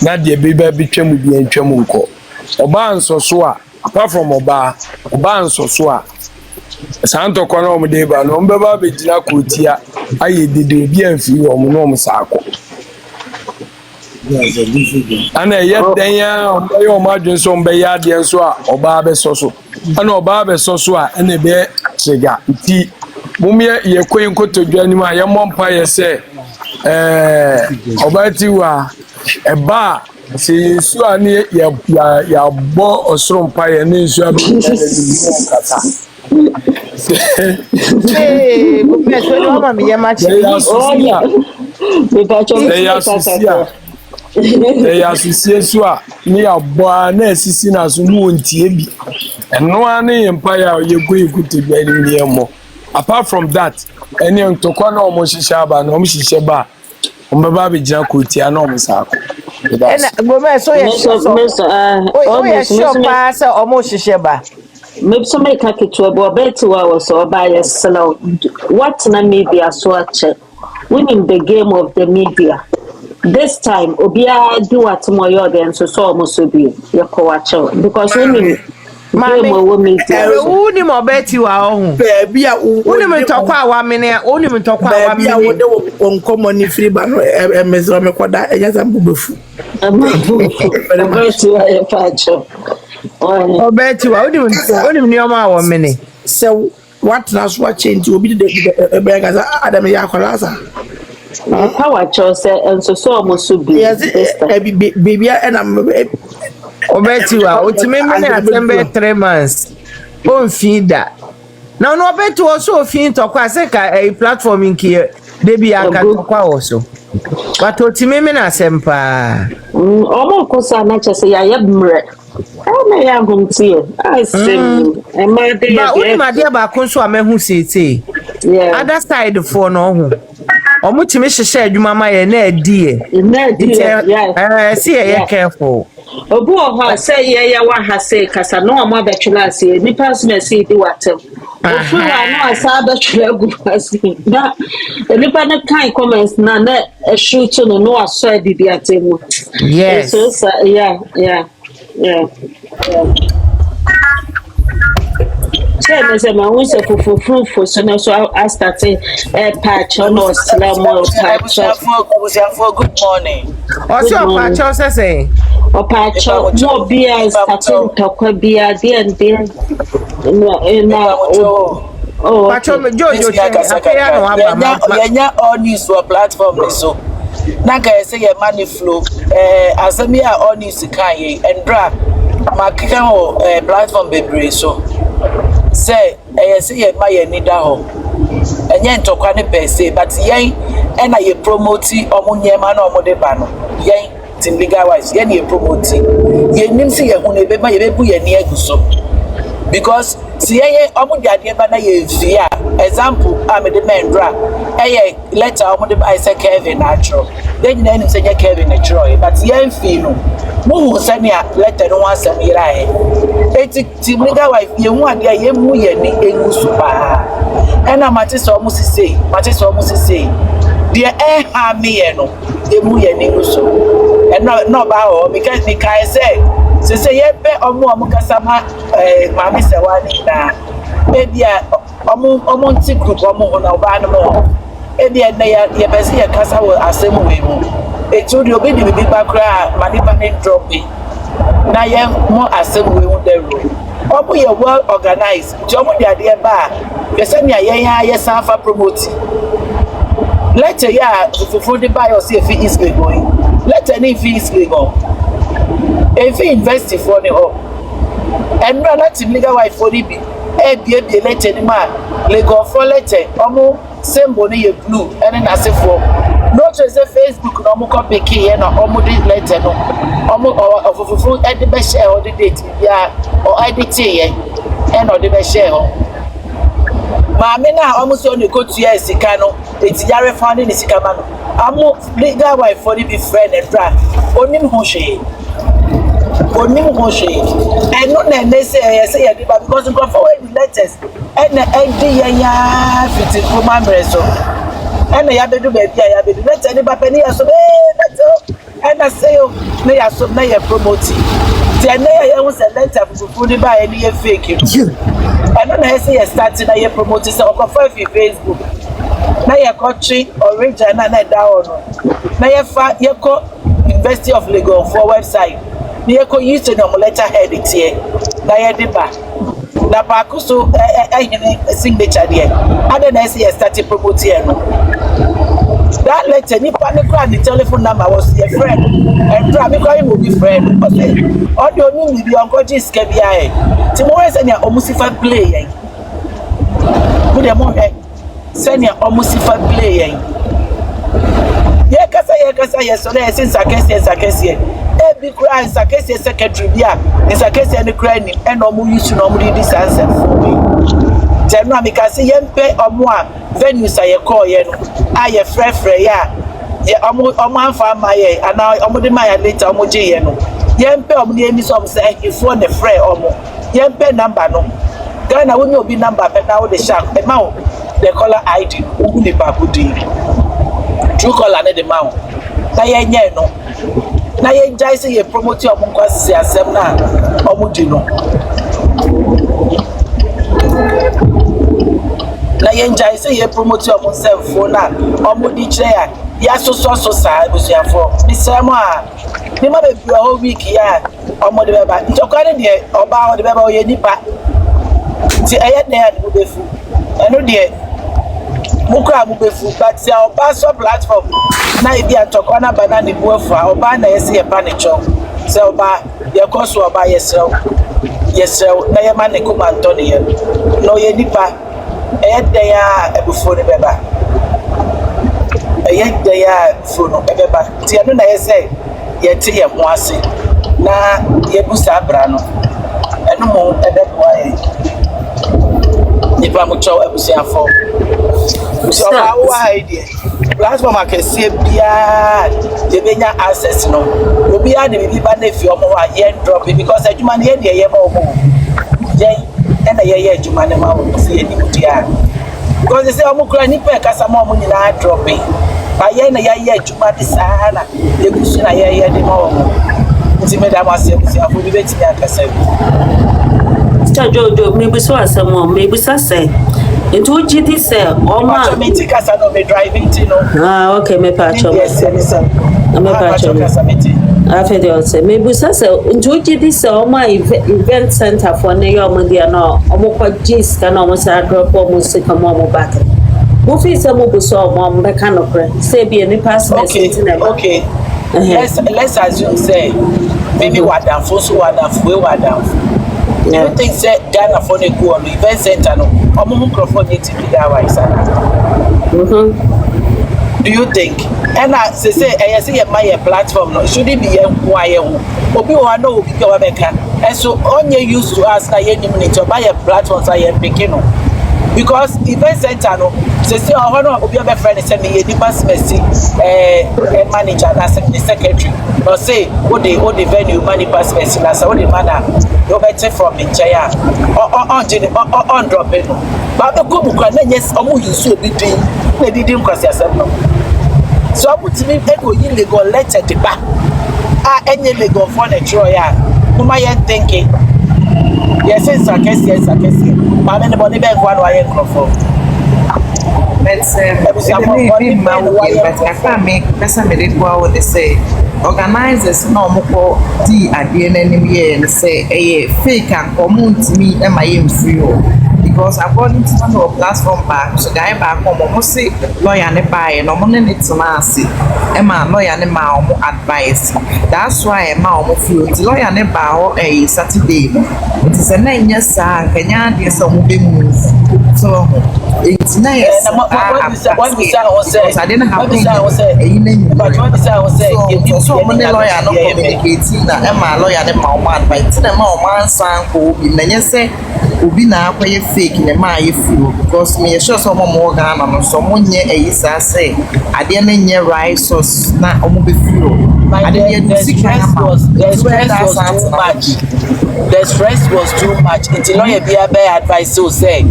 Na de beba bi twam bi antwam nko. Oba nsoso a apart from oba nsoso a Santo kono mo de ba no mbeba be gina kotia aye dede bi anfi o mo no mo saako ana ye den ya o be o ma dwen so mbe ya de nso a oba be soso ana oba be soso a ene be chega nti mumye ye koyin kotodwa ni ma ye mompa ye se oba ti wa eba se yesu ani ya bo osoro mpa ye ne nsu abi kata Gomez, when mama me yama they are so ni abo na asisi na so no ntie bi eno ani empire ye go ikuti gba ni emo apart from that any ntokwa na omo hihye aba na omo hihye ba omo ba be gina kotia na omo saako and Gomez, so yes, oh yes, sure, pass omo hihye ba. Maybe some make a kitchen or better was or by a slow. What na media so check? Winning the game of the media. This time, Obia do what more audience so almost will be your co-watch because winning. Mammy, who ni mo beti wa ohun baby a woni me tokwa awa mene woni me tokwa awa mene baby a wo de onkomo ni free ba no mezo me koda enya za mbubefu beti wa e pacho o beti wa woni me nioma awa mene so what na so change obi de be ga adam ya kolasa power chose and so almost will be yes baby and obeti wa otime mene atembe 3 months on feeda na no obeti wo so fin tokwa se ka platform nkie de bi aka tokwa wo so but otime mene asempa omo kosa na chese ya yebmre na ya gumtie I say e ma de ba uni ma de ba konso amehu sete yeah other side for no ho omo time hyehyɛ adwuma ma ye na adie yeah see ye careful obu oha say ye wa ha say kasa no am abetwela say nipa so say di watem ofu wa no asa abetwela gu asi na nipa na kan comments na shoot no aso adidi atemu yes so yeah Say say my own say for so now so I started patch on or slam patch for good morning. Also patch say or patch no beer starting talk beer there oh patch me jojo akaya no aba yenya all news for platform so na ka say your money flow asemi a all news kan ye endra makika ho platform bebre so say say ye ma ye nida ho enye ntokwa ne per se but yen na ye promote omunyema na omode ba no yen tin legal wise yen ye promote ye nim se ye hu na be ma ye bebu ye ni aguso because si ye omode ade ba na ye via example amede mendra letter omode ba say Kevin natural then na nim say Kevin natural but yen fi no mu sani a letter no ansem yira eti legal wife ye hu ade ye mu ye ni egusu pa ena mate so mu sisi de ha me ye no e mu ye ni egusu no ba ho because ni kai say ye be omo kasama mama Serwaa ni na e bia omo nti group omo ho na oba no mo e bia na ye be se ye kasa wo asem we mu etu de obi di bi ba kra manipa ne drop be na ye mo asem we mu the room omo ye well organized omo de ade ba ye se na ye sanfa promote later ya for the buy or see if is going later ni fi is going if invest for the home and no let legal wife for be be later ni ma legal for later omo symbol ni ye blue and na say for no trace Facebook no mo copy key na omo di later no omo of edit be share or the date ya or edit ye and or the be share maame na omo so ne kotu ya sika no eti yare fund ni sika ma no amo legal wife for be friend and bra onim ho hwe and no na say ya di because go forward the letters and edi ya fit ko ma mreso and ya bedu be bia ya bedu letter ni papa ni ya so letter and I say na ya so na ya promote ti na ya hu say letter fufu ni ba ni ya fake I don't know say you starting na you promote say okofa fi Facebook na you country original na da ono na you fa you ko University of Lagos for website you ko use no letterhead tie na you dey ba na Akosua signature there other na say you starting promote here no that letter nipa ne kra the telephone number was your friend and try me call him be friend because all the only be on just ke bia e ti mo we say na omusifa play yen we dey mo say na omusifa play yen ye kasa ye so na since akese e bi kra akese secretary bia akese ne kra ni e no mo use no mo di answer for me Jenu amikasi yempe omo a venues aye call ye no aye frefre ya omo anfa amaye ana omo de maye later omo je ye no yempe omo ni emi so say ifo ne frɛ omo yempe number no Ghana wo ni obi number pe na wo de sharp e ma wo the caller ID wo ni ba ko di true caller ne de ma wo na ye nye no na ye jai say ye promote omo kwasi asem na omo di no na yenja say ye promote your self for na omo di kire ya so sa ebusuafo ni semo a ni ma be bi o week ya omo de beba ntokwa ne de oba o de beba o ye nipa ti eye de ya de befu eno de mukra mu befu but ya oba so platform na e bi antokwa na bana ni buafu oba na ye se ye pa ne cho se oba ye koso oba yesrew na ye ma ne kuma ntone ye no ye nipa ya ebufo ne beba ya funo beba ti anu na ye say ye ti ye ho ase na ye busa bra no enu mo ebeboa e nipa mo cho ebusiafo so wa idea platform akese bia ye benya access no obi a de bibi ba na fi omo wa ye drop because adwuma ne ye de ye ma omo ye na ye adwuma ne ma wo se ye ni mutia because they say omo kura ni pe kasa ma omo nyina drop ba ye na ye adwuma de sana ye gusu na ye de ma omo nti me da ma se afo bi beti ya kasa Jojo me bi so asemo me bi sa say into gidi say omo me ti kasa no me driving ti no okay me pa cho me pa cho after the say me bi sa say into gidi say omo event center for ne yo mo dia no omo kwa gis ka no omo sa drop omo se ka mo back mo fi say mo bu so omo be ka no kre say bi ni pass message na okay let's assume say maybe wadanfo so wadanfo do you think say Ghana for the go on event center no omo microphone need to be that way sana do you think and I say say my platform no should it be why obi wa no obi ka wa beka and so onye used to ask na ye nim ni to buy a platform say pikin no because event center no say no obi be friend say me ye di pass mercy manager na secretary or say what the venue money pass mercy na say what the manner you better from in chair on drop it no but the go kwa na yes omo use obi din na didin kwasi asem no so abutimi ego yi legal letter de ba enye legal for the tro ya no ma yen thinking yes sakesi ma me ne boni be kwa no ayen crofo but I can't make person me did go they say organizers no mo di ade na nim ye and say fake and community me am I free because according to the platform back so guy back mo say lawyer ne buy no mo ne timasi e ma lawyer ne ma mo advice that's why e ma mo free the lawyer ne ba ho Saturday it is a nanya sa kanya de so mo be move so it's nice what we say I didn't have so many lawyer no communicating na e ma lawyer ne ma mo advice na ma o man san ko bi na say obi na akwaye fake ne ma ye feel because me sure so mo Ghana no so mo nye eyisa say ade na nye right source na omo be feel the stress was too much until lawyer be advice so say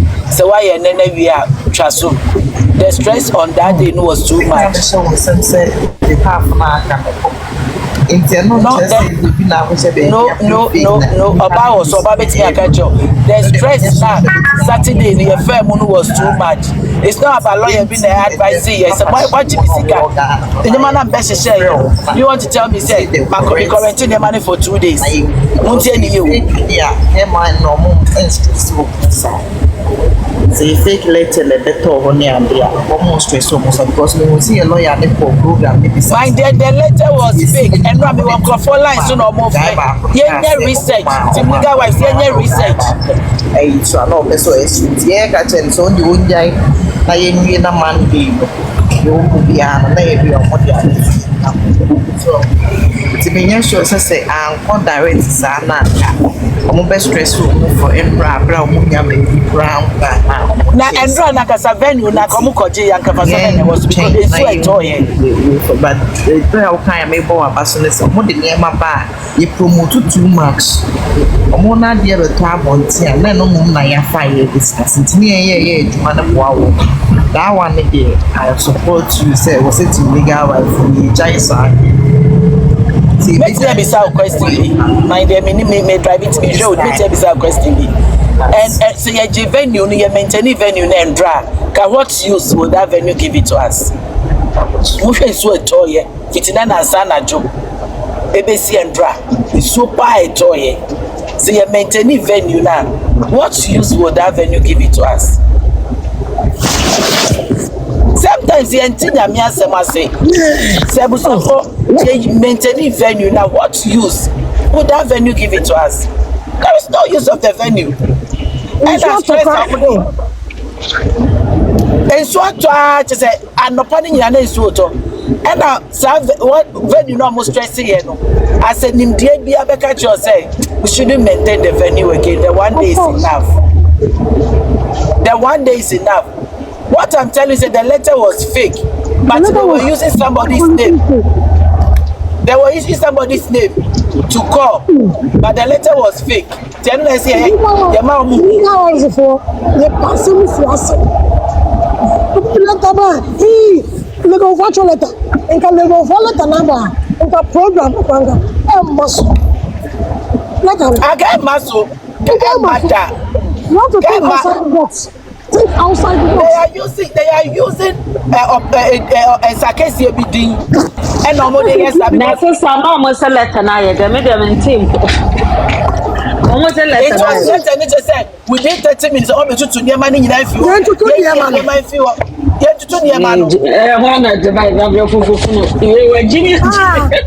why you nene we are traso the stress on that day was too much No. About was about betting a catcher. The stress now Saturday the affair was too much. It's not about lawyer being the advice. It's a boy watching the man I'm best share. You want to tell me say my quarantine the money for 2 days. Won't tell you. Say fake letter le better on the idea almost stress almost because we will see a lawyer for program maybe my the letter was fake and we want for line so no more yeah research typical wife yeah research so no person is yeah catch and so the one guy na yen na man be you be an na e be on so to be sure say and direct sana I'm best stressful for Embra, Brown. Na Endra na kasa venue na komu koje yanka fasana was because they so enjoy but how can I make more business more the near my bar you promote too much omo na dey the tab on tia na no mum na ya fire discuss it near wow that one dey I support you say was it legal wife for me jaisa. Make them be some question. My dear, me drive it to be road. Make them be some question. And so your venue, you maintain venue and drag. What use would that venue give it to us? Mufe so a toy, fitina na sana jo. ABC and drag. It's super a toy. So you maintain venue now. What use would that venue give it to us? Sometimes the entire me say, maintaining venue now. What use would that venue give it to us? There is no use of the venue. And that's stress and so to say, I'm not planning your name so. And now, what venue no more stressing here no. I said, India be a better say we shouldn't maintain the venue again. The 1 day is enough. The 1 day is enough. What I'm telling you is that the letter was fake, but they were using somebody's name. They were using somebody's name to call, but the letter was fake. Tell me, say, hey, the man moved. How is it for the person for us? Letter, we go watch your letter. And can they go for letter number? And the program, and muscle. I get muscle. Get matter. Not to think outside the box. Think outside the box. They are using a sarcastic bidding. And normally, yes, I'm not. That's almost a letter. I team. Almost a letter. It just said within 30 minutes, all the to near money in life. You want to near man.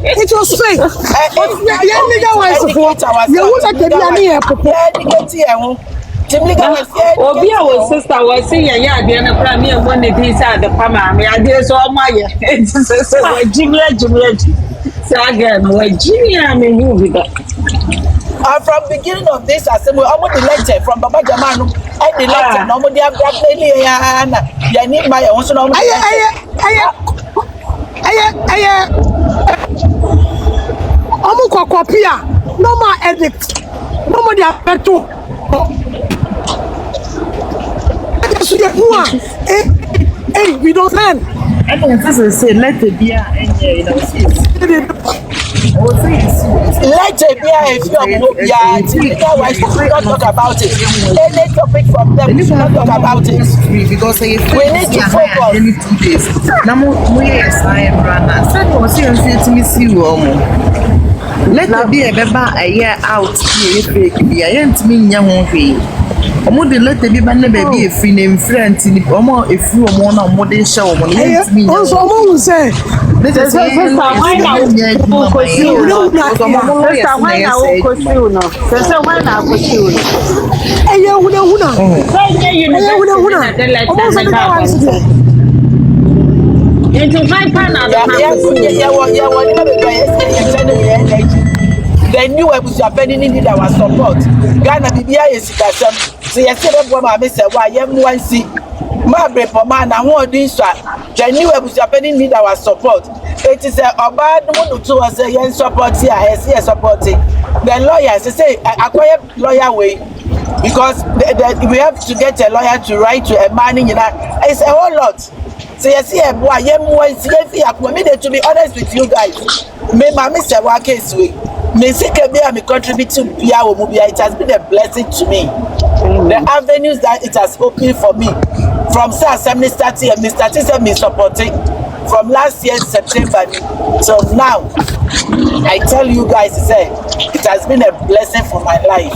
It was fake. Obi our sister was saying yeah dey na pra me when the things are the pama me ade so omaye so Jimmy so again we Jimmy me you be that from beginning of this assembly almost the lecture from Baba Jamanu and the lecture no mo dey play ya na ya ni ma ya won so no mo omo kwakopia no ma edit no mo dey apeto hey, we don't learn. I don't say let it be and you know let it be if you don't talk about it. Any topic from them, we should not talk about it. Because we need to focus. Let it be a beba a year out here, I ain't mean young omo de let be ba na baby e free name friend ni omo e free omo na omo de show omo let me also omo will say sister why na okosiu no sister why na okosiu no eye huna omo say ka wa into five pana the new ebusu afeni need our support Ghana bibia yesikasem so yesere bo ma be se wa yem wansi ma brepo ma na ho odin so the new ebusu afeni need our support it is oba no to us yen support here yes support the lawyers say acquire lawyer way because we have to get a lawyer to write to a man it's a whole lot say yes here boy yemwa see akwa me to be honest with you guys me mama Serwaa case we me sika be am contribute to bia wo mu bia it has been a blessing to me. The avenues that it has opened for me from assembly starting and me starting me supporting from last year September so now I tell you guys say it has been a blessing for my life.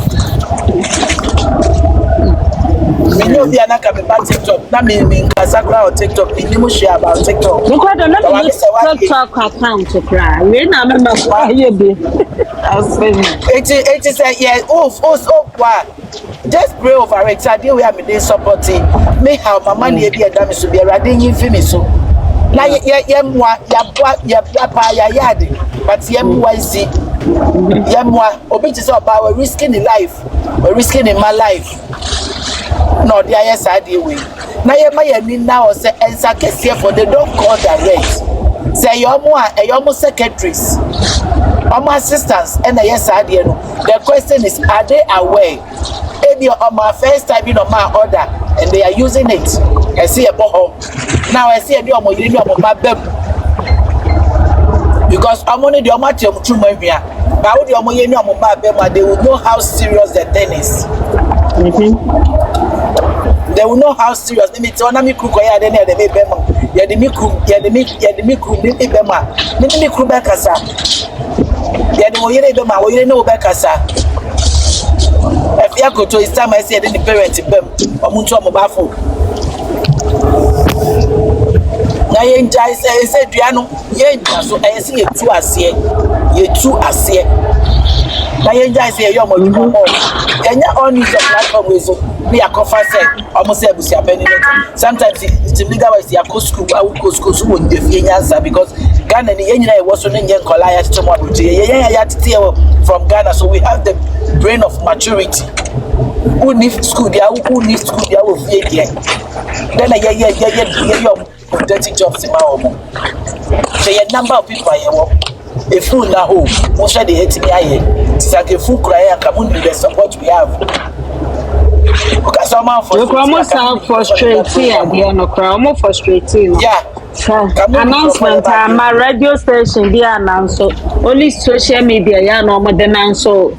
Me know be anaka me back TikTok na me Kasakra or TikTok me no share about TikTok. Because don't let me TikTok account to cry. We na member for you be. It is a yeah wow. Just pray over it. I deal where me dey supporting. Me how my money be a damage to be ready yin fi me so. Na yemwa ya pa ya yade but yemwa isi. Yemwa obi ti say about we risking in life. We risking in my life. No, the IS idea way. Now you may need now say and here for they don't call direct. Say your more secretaries, my assistants, and the yes idea. The question is, are they aware? Maybe on my first time in on my order and they are using it. I see a boho. Now I see a deal more you know my bem. Because I'm only the amateur to my via. But the only you know my bem, they will know how serious the thing is. They will know how serious. They may tell me cook or then they may be ya the micro, ya the micro, maybe bema, maybe micro backasa. Ya the way they bema, we know backasa. If you go to his time, I said, then the parent bem, or Muncho Mobafo. Now, I said, Diano, yeah, so I see it too as here. You too as here. Now, I say, you're more. And you're on your platform with me. I confess, almost every sometimes it's a bigger way. Akosua, I would go school soon if you answer because Ghana was on Indian Collier from Ghana, so we have the brain of maturity. Who needs school? Who needs school? They will be here. Then I dirty jobs in my home. So a number of people are a fool now home. Most of the hate me it's like a fool cry and come on the support we have. Because someone for you almost sound frustrated, you know, almost frustrated. Yeah. Announcement my radio station be announced only social media ya no more than so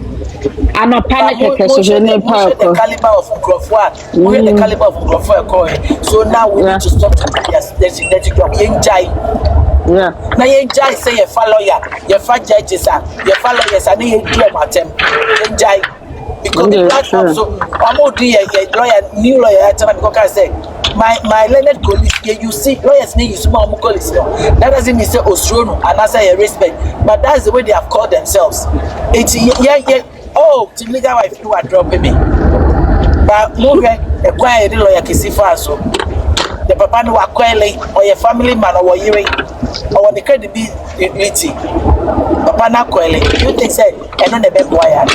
I'm a panic because you know the caliber of Grofwa. We the caliber of Grofwa. So now we need to stop to there's job yeah. Now you enjoy say you follow your fight judges your followers and you do my term. Enjoy because the platform so I'm lawyer new lawyer because I say my learned colleagues you see lawyers need use more colleagues that doesn't mean say Ostrono and I say respect but that's the way they have called themselves. It's oh to legal wife you are dropping me but more a quiet lawyer can see far so the papa no akwele or your family man or you or the credibility papa na akwele you think say and on the bed wire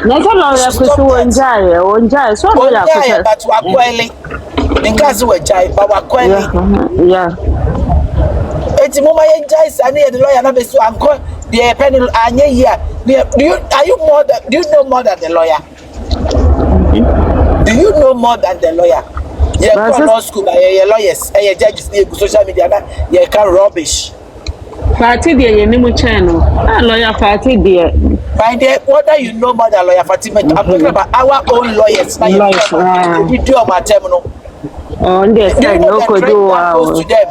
no lawyer kusu onjai so lawyer kusu but akwele because we jai but akwele yeah eti mama ye jai sani the lawyer na be so anko the penny anye here do you know more than the lawyer? Do you know more than the lawyer? Yeah, law school, lawyers, judges, social media, you can rubbish. Party dear, you know channel. Lawyer party dear. Find it, whether you know more than lawyer Fatima, I'm talking about our own lawyers. We do our terminal. Oh, yes, I know could do to them.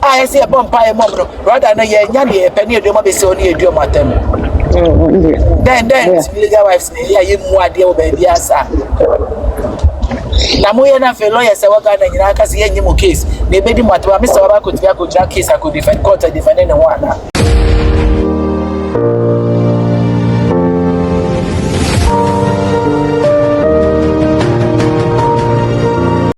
I see a bumpire mom rather than a penny of the mobile only a drum at them. Then, legal wives, you more dear baby, as Namoya na fellow yes I work and I can see any more case. They made him what Mr. Waba could case I could defend court and defend anyone.